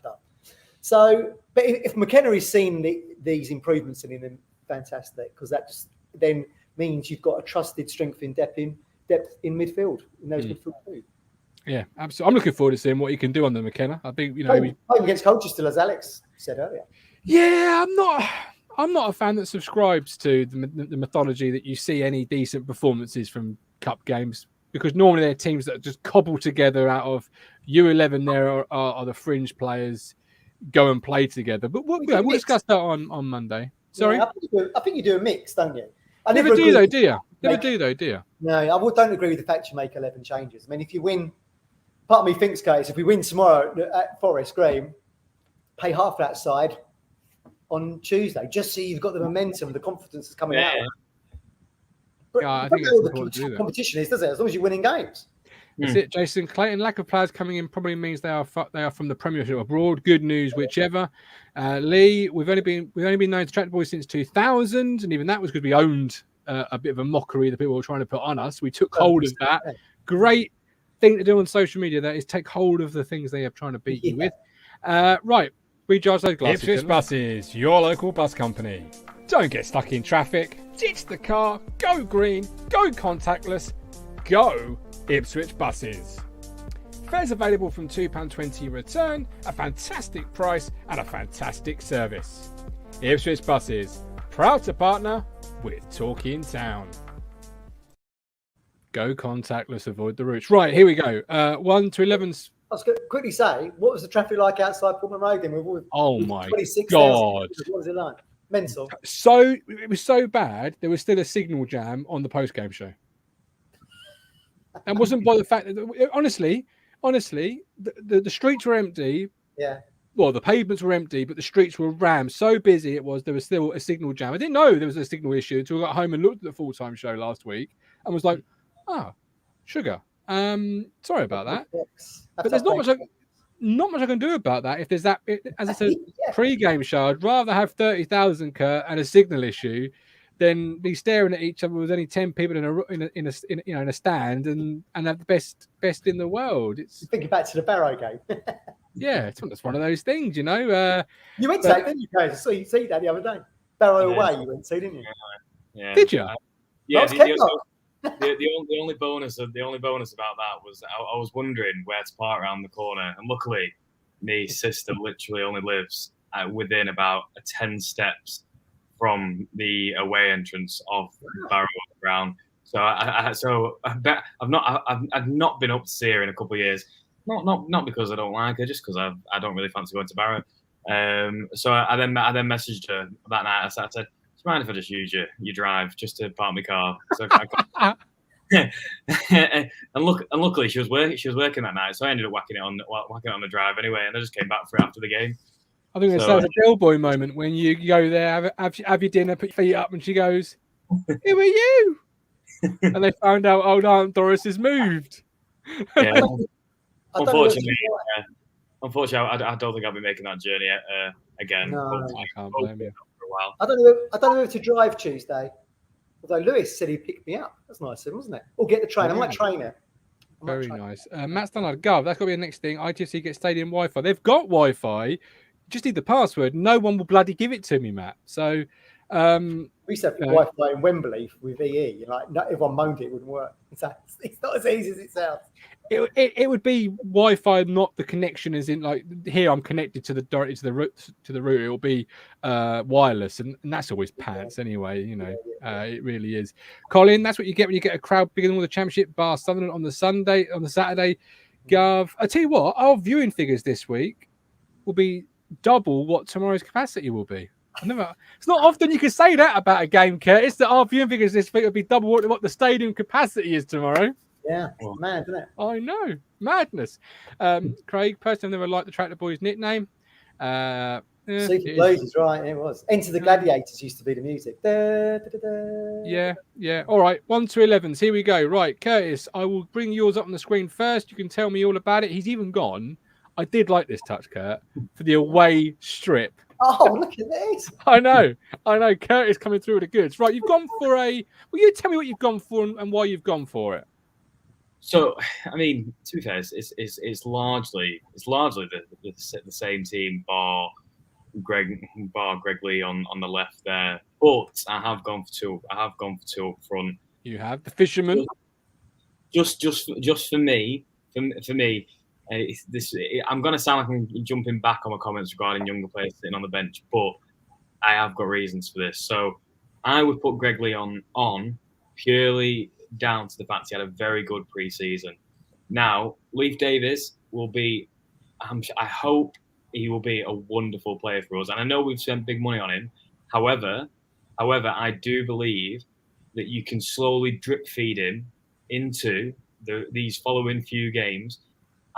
So, but if McKenna is seeing these improvements in him, then fantastic, because that just then means you've got a trusted strength in depth in midfield, in those midfield two. Yeah, absolutely. I'm looking forward to seeing what he can do on the McKenna. I think playing against coaches still, as Alex said earlier. Yeah, I'm not a fan that subscribes to the mythology that you see any decent performances from cup games, because normally they're teams that are just cobbled together out of U11. There are the fringe players. go and play together. But we'll discuss that on Monday. Sorry, yeah, I think you do a mix, don't you? I never do though, do you? Never do though, do you? No, I don't agree with the fact you make 11 changes. I mean, if you win, part of me thinks, guys, if we win tomorrow at Forest Gree, pay half that side on Tuesday, just so you've got the momentum, the confidence is coming out. But yeah, I think that's important to do that. Competition is, does it? As long as you're winning games. That's it, Jason. Clayton, lack of players coming in probably means they are from the Premiership abroad. Good news, whichever. Lee, we've only been known to Tractor Boys since 2000, and even that was because we owned a bit of a mockery that people were trying to put on us. We took hold of that. Great thing to do on social media. That is take hold of the things they are trying to beat you with. Right, recharge those glasses. Ipswich Buses, your local bus company. Don't get stuck in traffic. Ditch the car. Go green. Go contactless. Go Ipswich Buses. Fares available from £2.20 return, a fantastic price and a fantastic service. Ipswich Buses, proud to partner with Torquay Town. Go contactless, avoid the routes. Right, here we go. 1 to 11. I was going to quickly say, what was the traffic like outside Portman Road then? Oh my 26, God. What was it like? Mental. So it was so bad, there was still a signal jam on the post-game show. And wasn't by the fact that, honestly, the streets were empty. Yeah. Well, the pavements were empty, but the streets were rammed. So busy it was, there was still a signal jam. I didn't know there was a signal issue until I got home and looked at the full-time show last week and was like, sugar. Sorry about that. But there's not much I can do about that. If there's that, as I said, pre-game show, I'd rather have 30,000 Kurt and a signal issue than be staring at each other with only 10 people in a stand and have the best in the world. It's thinking back to the Barrow game. Yeah, it's one of those things, you know. You went to that, didn't you, guys? See that the other day. Barrow away, you went to, didn't you? Yeah. Did you? Yeah. The only bonus about that was I was wondering where to park around the corner, and luckily, my sister literally only lives within about 10 steps from the away entrance of Barrow Ground. So I've not been up to see her in a couple of years. Not because I don't like her, just because I don't really fancy going to Barrow. So I then messaged her that night. I said, "Do you mind if I just use your drive just to park my car?" So and luckily she was working that night, so I ended up whacking it on the drive anyway, and I just came back for it after the game. I think it's a bellboy moment when you go there, have your dinner, put your feet up, and she goes, "Who are you?" And they found out old Aunt Doris has moved. Yeah. Unfortunately, I don't think I'll be making that journey again. No, I can't blame you. For a while. I don't know if to drive Tuesday. Although Lewis said he'd pick me up. That's nice of him, wasn't it? Or get the train. I might train it. Very nice. Matt Stannard, Gov, that's got to be the next thing. ITFC gets stadium Wi-Fi. They've got Wi-Fi. Just need the password. No one will bloody give it to me, Matt. So we used to have Wi-Fi in Wembley with EE. Like, not everyone moaned it wouldn't work. It's not as easy as it sounds. It would be Wi-Fi, not the connection as in like here I'm connected to directly to the route. It will be wireless, and that's always pants anyway. You know, it really is. Colin, that's what you get when you get a crowd bigger than all the Championship bar Sunderland on the Saturday. Gov, I tell you what, our viewing figures this week will be double what tomorrow's capacity will be. It's not often you can say that about a game, Curtis, that our viewing figures this week will be double what the stadium capacity is tomorrow. Yeah, it's mad, isn't it? I know. Madness. Craig, personally, I've never liked the Tractor Boys nickname. Super Blues is right, it was. Enter the Gladiators used to be the music. Da, da, da, da. Yeah. All right, 1 to 11s. Here we go. Right, Curtis, I will bring yours up on the screen first. You can tell me all about it. He's even gone. I did like this touch, Kurt, for the away strip. Oh, look at this. I know. Kurt is coming through with the goods. Right, you've gone for will you tell me what you've gone for and why you've gone for it? So, I mean, to be fair, it's largely the same team, bar Greg Lee on the left there. But I have gone for two. up front. You have the fisherman. Just for me. I'm going to sound like I'm jumping back on my comments regarding younger players sitting on the bench, but I have got reasons for this. So I would put Greg Lee on purely down to the fact he had a very good pre-season. Now, Leif Davis will be, I hope he will be a wonderful player for us. And I know we've spent big money on him. However, I do believe that you can slowly drip feed him into these following few games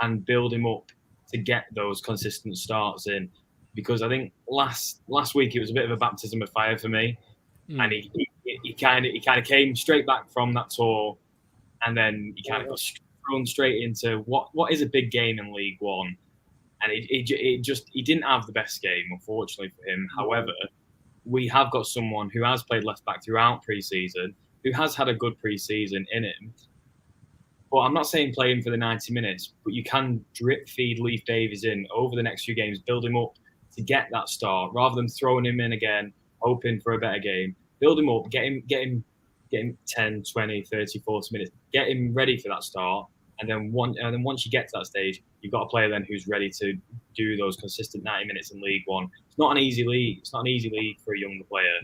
and build him up to get those consistent starts in. Because I think last week it was a bit of a baptism of fire for me, and he kind of came straight back from that tour, and then he kind of got thrown straight into what is a big game in League One, and he didn't have the best game, unfortunately for him. However, we have got someone who has played left back throughout pre-season, who has had a good pre-season in him. But I'm not saying play him for the 90 minutes, but you can drip feed Leif Davies in over the next few games, build him up to get that start, rather than throwing him in again, hoping for a better game. Build him up, get him 10, 20, 30, 40 minutes, get him ready for that start. And then once you get to that stage, you've got a player then who's ready to do those consistent 90 minutes in League One. It's not an easy league. It's not an easy league for a younger player.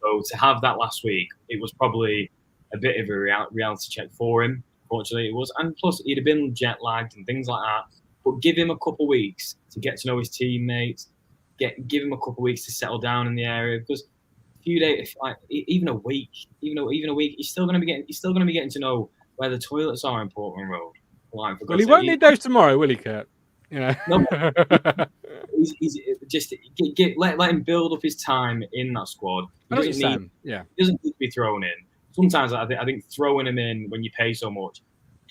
So to have that last week, it was probably a bit of a reality check for him. Fortunately, it was. And plus, he'd have been jet lagged and things like that. But give him a couple of weeks to get to know his teammates. Give him a couple of weeks to settle down in the area, because a few days, like even a week, he's still going to be getting to know where the toilets are in Portman Road. Like, well, he won't need those tomorrow, will he, Kurt? You know, no, he's just let him build up his time in that squad. He doesn't need to be thrown in. Sometimes I think throwing him in when you pay so much,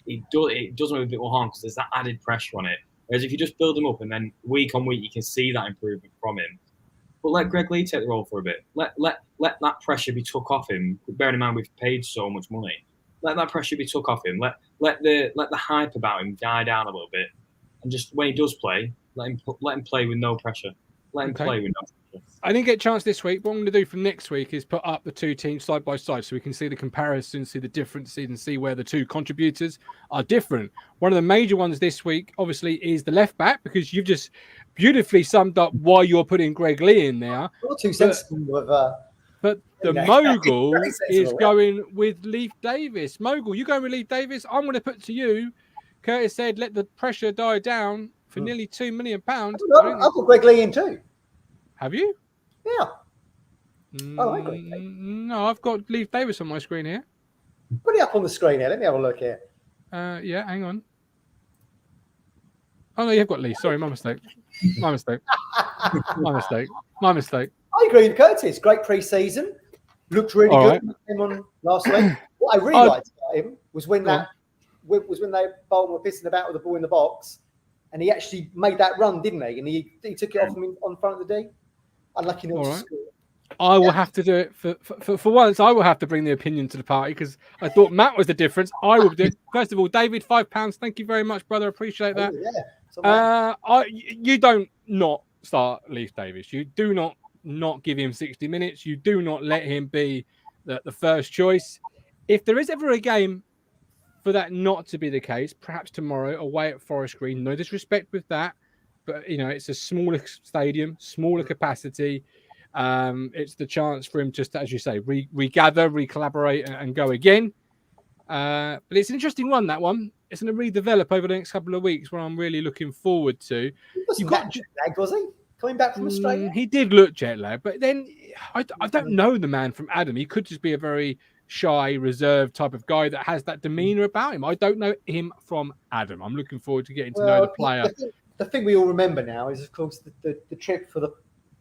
it does him a bit more harm, because there's that added pressure on it. Whereas if you just build him up and then week on week you can see that improvement from him. But let Greg Lee take the role for a bit. Let that pressure be took off him. Bearing in mind we've paid so much money. Let that pressure be took off him. Let the hype about him die down a little bit. And just when he does play, let him play with no pressure. Let him play with no pressure. I didn't get a chance this week. What I'm going to do from next week is put up the two teams side by side so we can see the comparison, see the differences, and see where the two contributors are different. One of the major ones this week, obviously, is the left back, because you've just beautifully summed up why you're putting Greg Lee in there. Not too sensible of but the Mogul is going with Leif Davis. Mogul, you going with Leif Davis? I'm going to put to you. Curtis said, let the pressure die down for nearly £2 million. I've got Greg Lee in too. Have you? Yeah. Oh, I agree. No, I've got Leif Davis on my screen here. Put it up on the screen here. Let me have a look here. Yeah, hang on. Oh, no, you've got Lee. Sorry, my mistake. My mistake. I agree with Curtis. Great pre-season. Looked really good. Him on last week. What I really liked about him was when they Bolton were pissing about with the ball in the box, and he actually made that run, didn't he? And he took it off him on front of the D. Unlucky not to score. I will have to do it for once. I will have to bring the opinion to the party, because I thought Matt was the difference. I will do it. First of all, David, £5. Thank you very much, brother. Appreciate that. You don't not start Leif Davis. You do not give him 60 minutes. You do not let him be the first choice. If there is ever a game for that not to be the case, perhaps tomorrow away at Forest Gree. No disrespect with that, but you know it's a smaller stadium, smaller capacity. It's the chance for him just to, as you say, regather, recollaborate, and go again. But it's an interesting one. That one. It's going to redevelop over the next couple of weeks, where I'm really looking forward to. You got jet lag, was he? Coming back from Australia? He did look jet lag, but then I don't know the man from Adam. He could just be a very shy, reserved type of guy that has that demeanour about him. I don't know him from Adam. I'm looking forward to getting to know the player. The thing we all remember now is, of course, the trick for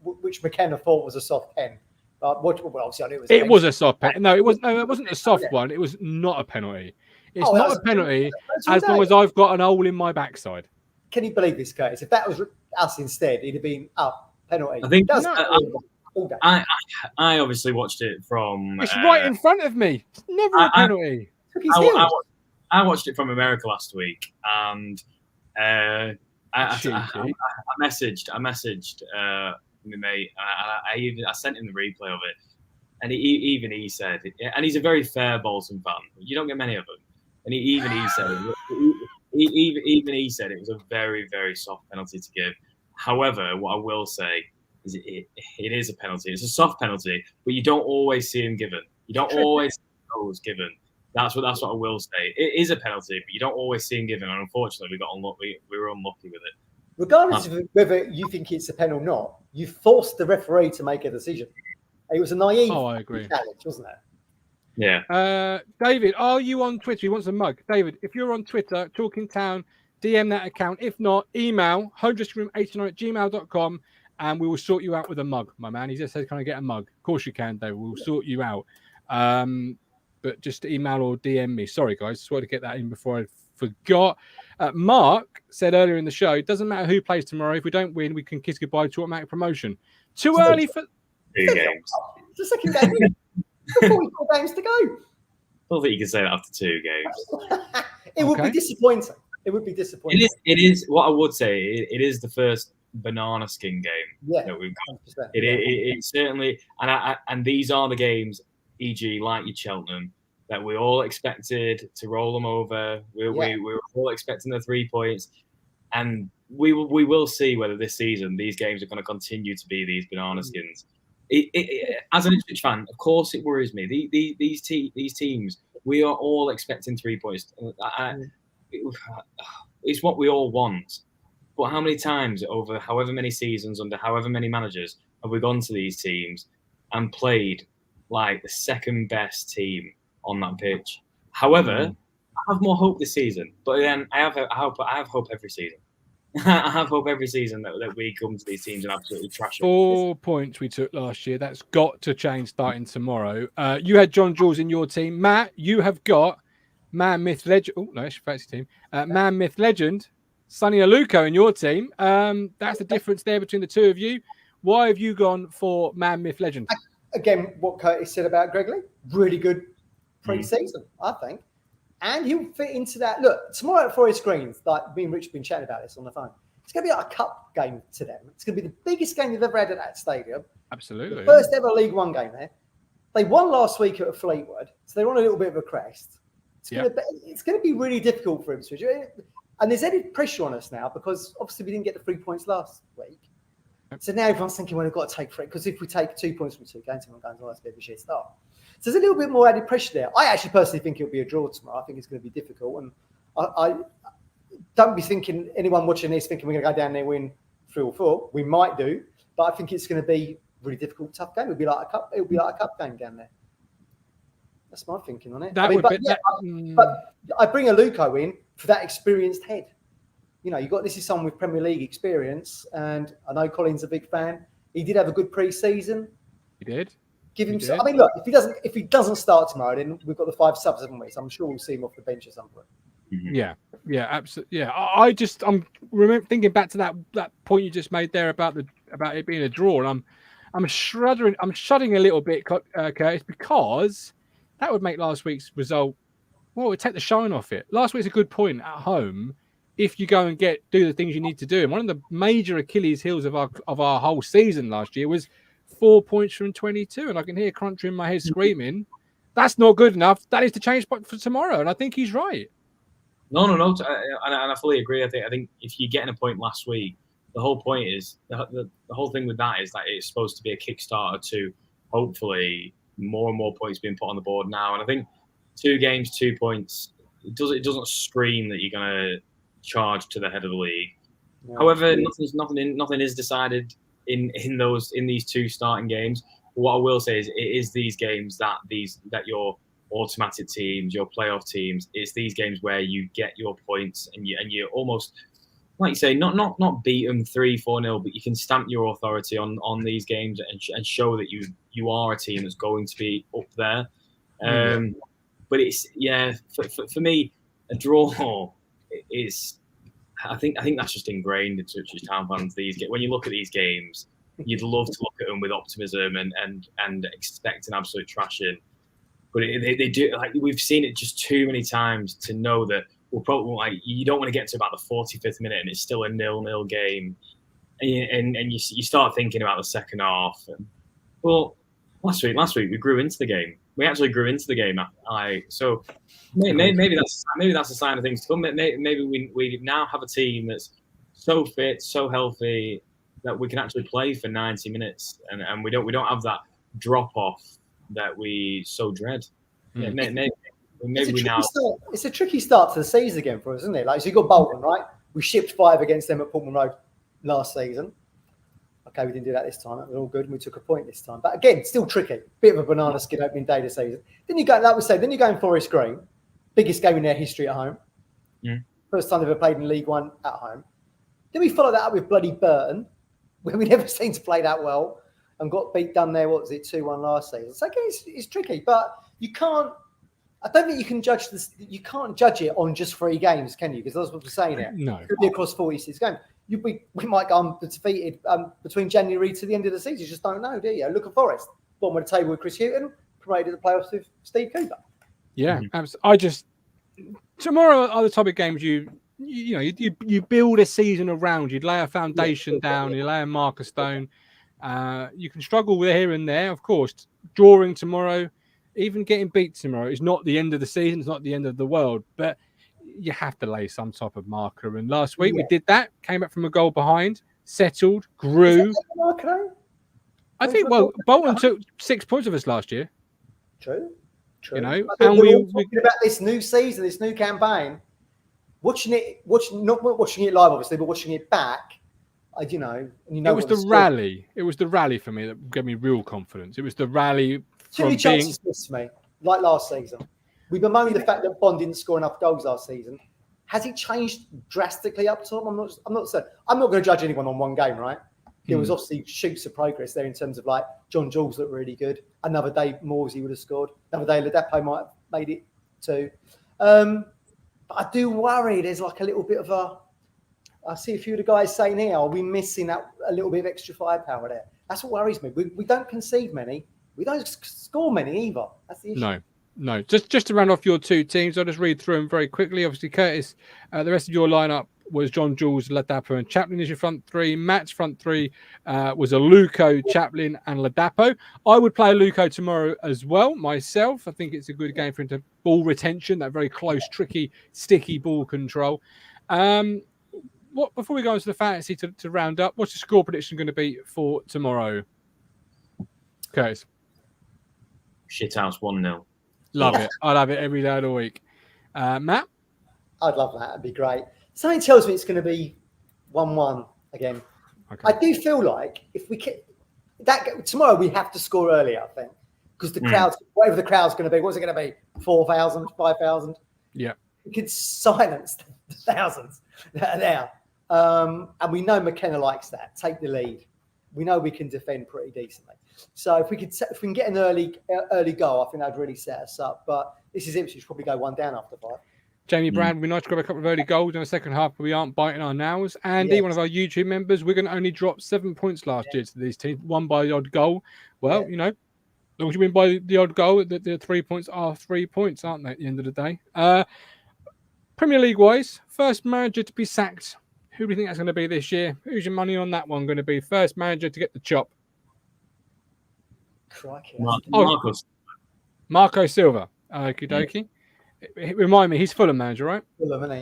which McKenna thought was a soft pen. But obviously, I knew it was a soft pen. No, it wasn't a soft one. It was not a penalty. It's not a penalty as long as I've got an hole in my backside. Can you believe this, Curtis? If that was us instead, it'd have been penalty. I think I obviously watched it from. It's right in front of me. It's never a penalty. I watched it from America last week, and I messaged my mate. I sent him the replay of it, and he said, and he's a very fair Bolton fan. You don't get many of them, and he said it was a very, very soft penalty to give. However, what I will say is it is a penalty. It's a soft penalty, but you don't always see him given. You don't always see those given. That's what I will say. It is a penalty, but you don't always see him given. And unfortunately, we were unlucky with it. regardless of whether you think it's a pen or not, you forced the referee to make a decision. It was a naive I agree. challenge, wasn't it? Yeah. David, are you on Twitter? He wants a mug. David, if you're on Twitter, Talking Town, DM that account. If not, email homedressing89@gmail.com and we will sort you out with a mug, my man. He just said, can I get a mug? Of course you can, David. We'll sort you out. But just email or DM me. Sorry, guys. Just wanted to get that in before I forgot. Mark said earlier in the show, it doesn't matter who plays tomorrow. If we don't win, we can kiss goodbye to automatic promotion. Too early for... 2 games. It's the second game. 44 games to go. I don't think you can say that after 2 games. It would be disappointing. It would be disappointing. It is what I would say. It is the first banana skin game that we've got. It certainly, and these are the games, e.g., like your Cheltenham, that we all expected to roll them over. We were all expecting the 3 points, and we will see whether this season these games are going to continue to be these banana skins. As an Ipswich fan, of course, it worries me. These teams, we are all expecting 3 points. It's what we all want. But how many times over however many seasons, under however many managers, have we gone to these teams and played like the second best team on that pitch? However, I have more hope this season. But then I have hope every season. I have hope every season that we come to these teams and absolutely trash them. 4 points we took last year. That's got to change starting tomorrow. You had John Jules in your team. Matt, you have got Man Myth Legend. Oh, no, it's your fancy team. Man Myth Legend, Sonny Aluko in your team. That's the difference there between the two of you. Why have you gone for Man Myth Legend? Again, what Curtis said about Gregley, really good pre-season, I think. And he'll fit into that. Look, tomorrow at Forest Green, like me and Rich have been chatting about this on the phone, it's going to be like a cup game to them. It's going to be the biggest game they've ever had at that stadium. Absolutely. The first ever League One game there. They won last week at Fleetwood, so they're on a little bit of a crest. It's going to be really difficult for Ipswich. And there's added pressure on us now because obviously we didn't get the 3 points last week. So now everyone's thinking, well, we've got to take 3, because if we take 2 points from 2 games, everyone goes, oh, that's a bit of a shit start. So there's a little bit more added pressure there. I actually personally think it'll be a draw tomorrow. I think it's going to be difficult. And I don't be thinking, anyone watching this thinking we're going to go down there and win 3 or 4. We might do, but I think it's going to be a really difficult, tough game. It'll be like a cup game down there. That's my thinking on it. But I bring Aluko in for that experienced head. You know, this is someone with Premier League experience, and I know Colin's a big fan. He did have a good pre-season. He did. Give him. I mean, look, if he doesn't start tomorrow, then we've got the 5 subs, haven't we? So I'm sure we'll see him off the bench at some point. Yeah, absolutely. Yeah, I'm thinking back to that point you just made there about it being a draw, and I'm shuddering a little bit, Curtis, because that would make last week's result. Well, it would take the shine off it. Last week's a good point at home if you go and do the things you need to do. And one of the major Achilles heels of our whole season last year was 4 points from 22. And I can hear Cruncher in my head screaming, that's not good enough. That is the change point for tomorrow. And I think he's right. No. And I fully agree. I think if you're getting a point last week, the whole point is, the whole thing with that is that it's supposed to be a Kickstarter to hopefully more and more points being put on the board now. And I think 2 games, 2 points, it doesn't scream that you're going to charge to the head of the league. No, however, nothing is decided in these 2 starting games. But what I will say is, it is these games that your automatic teams, your playoff teams, it's these games where you get your points and you almost, like you say, not beat them 3-4-0, but you can stamp your authority on these games and show that you are a team that's going to be up there. But it's for me, a draw is, I think that's just ingrained into Ipswich Town fans. When you look at these games, you'd love to look at them with optimism and expect an absolute trashing. But they do, like, we've seen it just too many times to know that we'll probably, like, you don't want to get to about the 45th minute and it's still a 0-0 game, and you start thinking about the second half. And, well, last week we grew into the game. We actually grew into the game. So maybe that's a sign of things to come. Maybe we now have a team that's so fit, so healthy that we can actually play for 90 minutes, and we don't have that drop off that we so dread. Maybe we now. It's a tricky start to the season again for us, isn't it? Like, so you got Bolton, right? We shipped 5 against them at Portman Road last season. Okay, we didn't do that this time. That was all good, and we took a point this time. But again, still tricky. Bit of a banana skin opening day this season. Then you go, like we say, then you go in Forest Green, biggest game in their history at home. Yeah. First time they've ever played in League One at home. Then we follow that up with bloody Burton, where we never seemed to play that well and got beat done there. What was it, 2-1 last season? So again, it's tricky, but you can't. I don't think you can judge this. You can't judge it on just 3 games, can you? Because that's what we're saying here. No, It could be across 46 games. We might go undefeated between January to the end of the season. You just don't know, do you? Look at Forest, bottom of the table with Chris Hughton, promoted to the playoffs with Steve Cooper. yeah, tomorrow are the type of games you build a season around. You'd lay a foundation down, you lay a marker stone. You can struggle with here and there, of course. Drawing tomorrow, even getting beat tomorrow is not the end of the season. It's not the end of the world, but you have to lay some type of marker. And last week we did that. Came up from a goal behind, settled, grew. I think. Well, Bolton took 6 points of us last year. True. You know, and we're all talking about this new season, this new campaign. Not watching it live, obviously, but watching it back. It was the rally. It was the rally for me that gave me real confidence. It was the rally. Too many chances missed me, like last season. We bemoaned the fact that Bond didn't score enough goals last season. Has it changed drastically up top? I'm not saying. I'm not going to judge anyone on one game, right? There was obviously shoots of progress there in terms of like John Jules looked really good. Another day, Morsey would have scored. Another day, Ladapo might have made it too. But I do worry there's like a little bit of a. I see a few of the guys saying here, are we missing that a little bit of extra firepower there? That's what worries me. We don't concede many. We don't score many either. That's the issue. No. Just to round off your 2 teams, I'll just read through them very quickly. Obviously, Curtis, the rest of your lineup was John Jules, Ladapo, and Chaplin as your front 3. Matt's front 3 was Aluko, Chaplin, and Ladapo. I would play Aluko tomorrow as well, myself. I think it's a good game for him to ball retention, that very close, tricky, sticky ball control. Before we go into the fantasy to round up, what's the score prediction going to be for tomorrow? Curtis. Shithouse 1-0. Love it. I'd have it every day of the week. Matt? I'd love that. It'd be great. Something tells me it's going to be 1-1 again. Okay. I do feel like if we can, tomorrow we have to score early, I think, because the crowds, whatever the crowd's going to be, what's it going to be? 4,000, 5,000? Yeah. We could silence the thousands that are there. And we know McKenna likes that. Take the lead. We know we can defend pretty decently. So if we can get an early goal, I think that'd really set us up. But this is Ipswich, probably go 1 down after 5. Jamie Brand, we nice to grab a couple of early goals in the second half, but we aren't biting our nails. Andy, one of our YouTube members, we're going to only drop 7 points last year to these teams, won by the odd goal. Well, as long as you win by the odd goal, the 3 points are 3 points, aren't they, at the end of the day? Premier League-wise, first manager to be sacked. Who do you think that's going to be this year? Who's your money on that one going to be? First manager to get the chop. Crikey. Marco Silva. Okie dokie. Remind me, he's Fulham manager, right? Fulham, isn't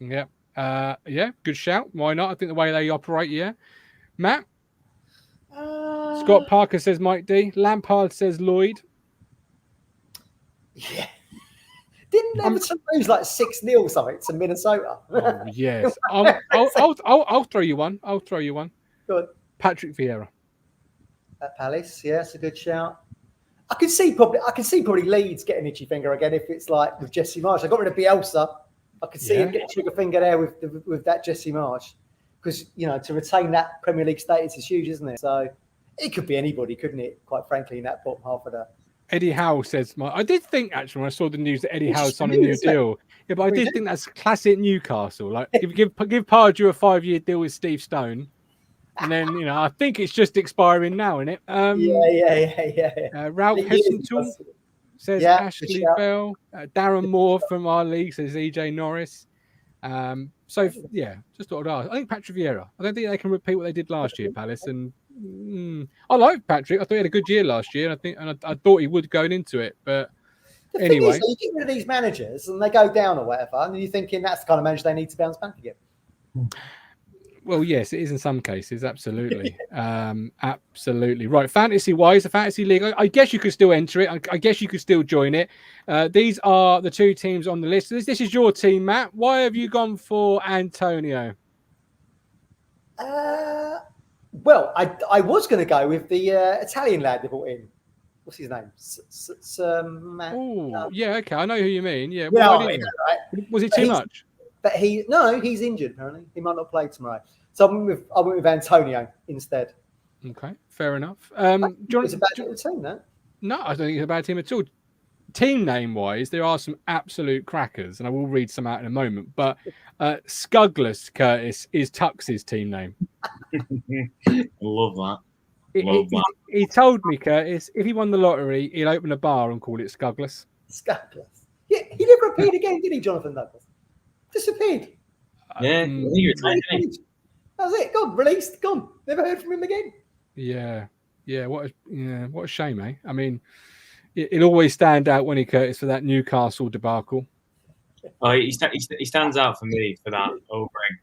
he? Yeah. Yeah, good shout. Why not? I think the way they operate, yeah. Matt? Scott Parker says Mike D. Lampard says Lloyd. Yeah. Didn't Everton lose like 6-0 or something to Minnesota? Oh, yes. I'll throw you one. Good. Patrick Vieira. At Palace, yeah, it's a good shout. I can see probably Leeds getting itchy finger again if it's like with Jesse Marsh. I got rid of Bielsa. I could see him get trigger finger there with that Jesse Marsh, because to retain that Premier League status is huge, isn't it? So it could be anybody, couldn't it? Quite frankly, in that bottom half of the. Eddie Howe says, I did think actually when I saw the news that Eddie Howe signed a new deal. Yeah, but I did think that's classic Newcastle. Like give Pardew a 5-year deal with Steve Stone. And then, I think it's just expiring now, isn't it? Yeah. Ralph Hessenthal says Ashley Bell. Darren Moore from our league says EJ Norris. Just thought I'd ask. I think Patrick Vieira. I don't think they can repeat what they did last year, Palace. And I like Patrick. I thought he had a good year last year. And I thought he would going into it. But anyway. You get rid of these managers and they go down or whatever. And you're thinking that's the kind of manager they need to bounce back again. Well, yes, it is in some cases. Absolutely. Absolutely. Right. Fantasy-wise, the Fantasy League, I guess you could still enter it. I guess you could still join it. These are the two teams on the list. This is your team, Matt. Why have you gone for Antonio? Well, I was going to go with the Italian lad they brought in. What's his name? Oh, yeah, okay. I know who you mean. Yeah. Yeah, Why I didn't know, you? right? Was it too much? But he's injured apparently. He might not play tomorrow. So I went with Antonio instead. Okay, fair enough. It's a bad little team, no? No, I don't think it's a bad team at all. Team name wise, there are some absolute crackers, and I will read some out in a moment. But Scugless Curtis is Tux's team name. Love that. He told me, Curtis, if he won the lottery, he'd open a bar and call it Scugless. Scugless. Yeah, he never appeared again, did he, Jonathan Douglas? Disappeared. Yeah, that was it. Gone, released, gone. Never heard from him again. Yeah. What a shame, eh? I mean, it'll always stand out when he Curtis for that Newcastle debacle. Oh, he stands out for me for that overhead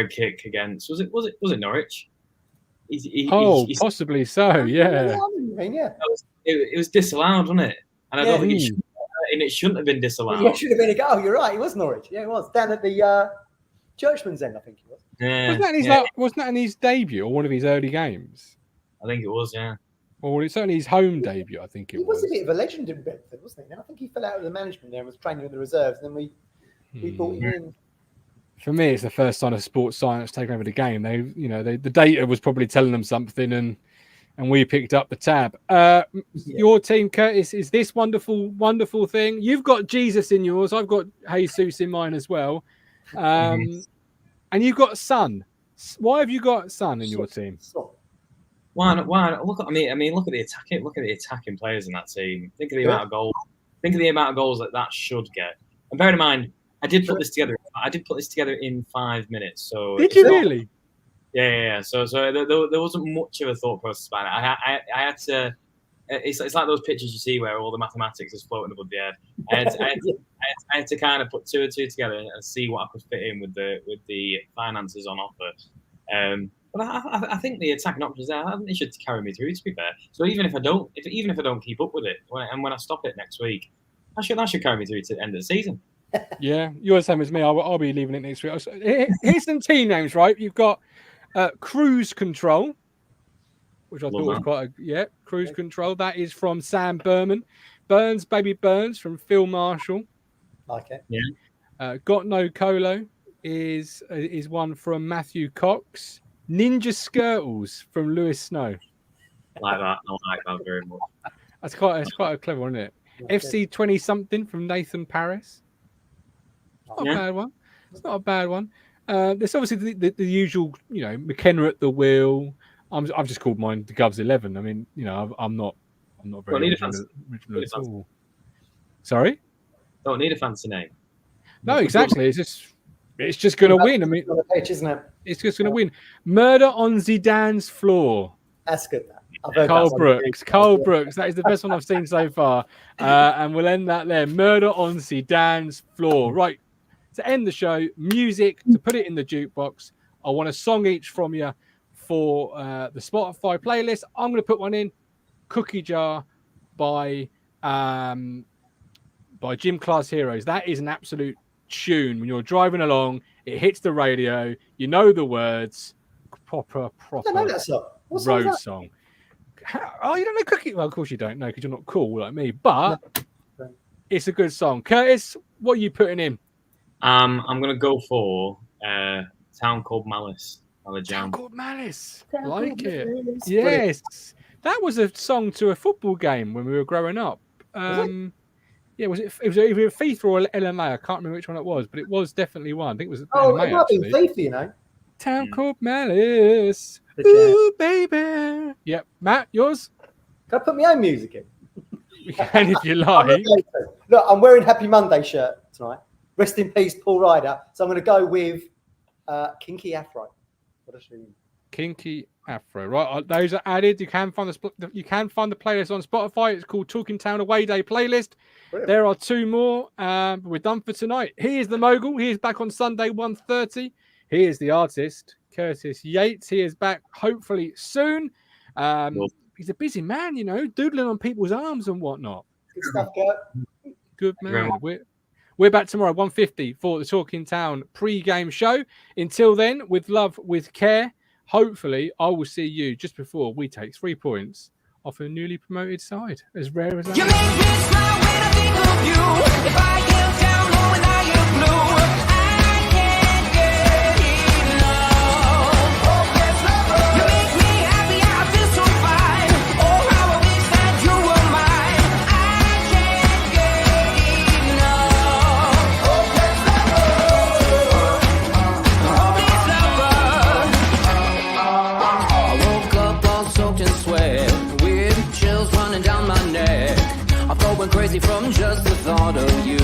kick against was it Norwich? Possibly so. Yeah. It was disallowed, wasn't it? And I don't think it shouldn't have been disallowed. Yeah, it should have been a goal. You're right. It was Norwich. Yeah, it was down at the Churchman's End, I think it was. Yeah. Wasn't that in his debut or one of his early games? I think it was. Yeah. Or it's certainly his home debut. I think he was a bit of a legend in Bedford, wasn't he? I think he fell out of the management there and was training in the reserves, and then we brought him in. For me, it's the first sign of sports science taking over the game. The data was probably telling them something, and we picked up the tab. Your team, Curtis, is this wonderful, wonderful thing. You've got Jesus in yours. I've got Jesus in mine as well. And you've got Son. Why have you got Son in your team? Why? Look at the attacking players in that team. Think of the amount of goals. Think of the amount of goals that should get. And bear in mind, I did put this together. In 5 minutes. So did you really? Yeah. So there wasn't much of a thought process about it. I had to. It's like those pictures you see where all the mathematics is floating above the head. I had to kind of put two and two together and see what I could fit in with the finances on offer. But I think the attacking options there, I think they should carry me through. To be fair, so even if I don't keep up with it, when I stop it next week, that should carry me through to the end of the season. Yeah, you're the same as me. I'll be leaving it next week. Here's some team names, right? You've got Cruise Control, which I thought was quite Cruise Control. That is from Sam Berman. Burns, Baby Burns from Phil Marshall. Like it. Yeah. Got No Colo is one from Matthew Cox. Ninja Skirtles from Lewis Snow. Like that. I like that very much. That's quite a clever one, isn't it? FC 20 something from Nathan Paris. Not a bad one. It's not a bad one. There's obviously the usual, McKenna at the wheel. I've just called mine the Govs 11. I mean, I'm not very original at all. Sorry? Don't need a fancy name. No, exactly. It's just going to win. I mean, pitch, isn't it? It's just going to win. Murder on Zidane's floor. That's good. Carl Brooks. That is the best one I've seen so far. And we'll end that there. Murder on Zidane's floor. Right. To end the show, music, to put it in the jukebox. I want a song each from you for the Spotify playlist. I'm going to put one in. Cookie Jar by Gym Class Heroes. That is an absolute tune. When you're driving along, it hits the radio. You know the words. Proper I don't know that song. What song road song. Oh, you don't know Cookie? Well, of course you don't know because you're not cool like me. But it's a good song. Curtis, what are you putting in? I'm going to go for Town Called Malice. Town Called Malice. Like it. Yes. That was a song to a football game when we were growing up. Yeah, was it was either FIFA or LMA. I can't remember which one it was, but it was definitely one. I think it was LMA, it might be FIFA, Town Called Malice. Ooh, baby. Yep. Matt, yours? Can I put my own music in? You can if you like. Look, I'm wearing Happy Monday shirt tonight. Rest in peace, Paul Ryder. So I'm going to go with Kinky Afro. Kinky Afro. Right, those are added. You can find the playlist on Spotify. It's called Talking Town Away Day playlist. Brilliant. There are two more. But we're done for tonight. He is the Mogul. He is back on Sunday 1:30. He is the artist, Curtis Yates. He is back hopefully soon. He's a busy man, you know, doodling on people's arms and whatnot. Good stuff, Gert. Good man. We're back tomorrow, 1:50 for the Talking Town pre-game show. Until then, with love, with care, hopefully I will see you just before we take 3 points off a newly promoted side. As rare as that. You make me smile when I think of you. If I am down or when I am blue, I can't get enough. You make me happy, I feel so fine. Oh, how I wish that you were mine. I can't get enough. Hopeless lover. I woke up all soaked in sweat, weird chills running down my neck. I thought went crazy from just the thought of you.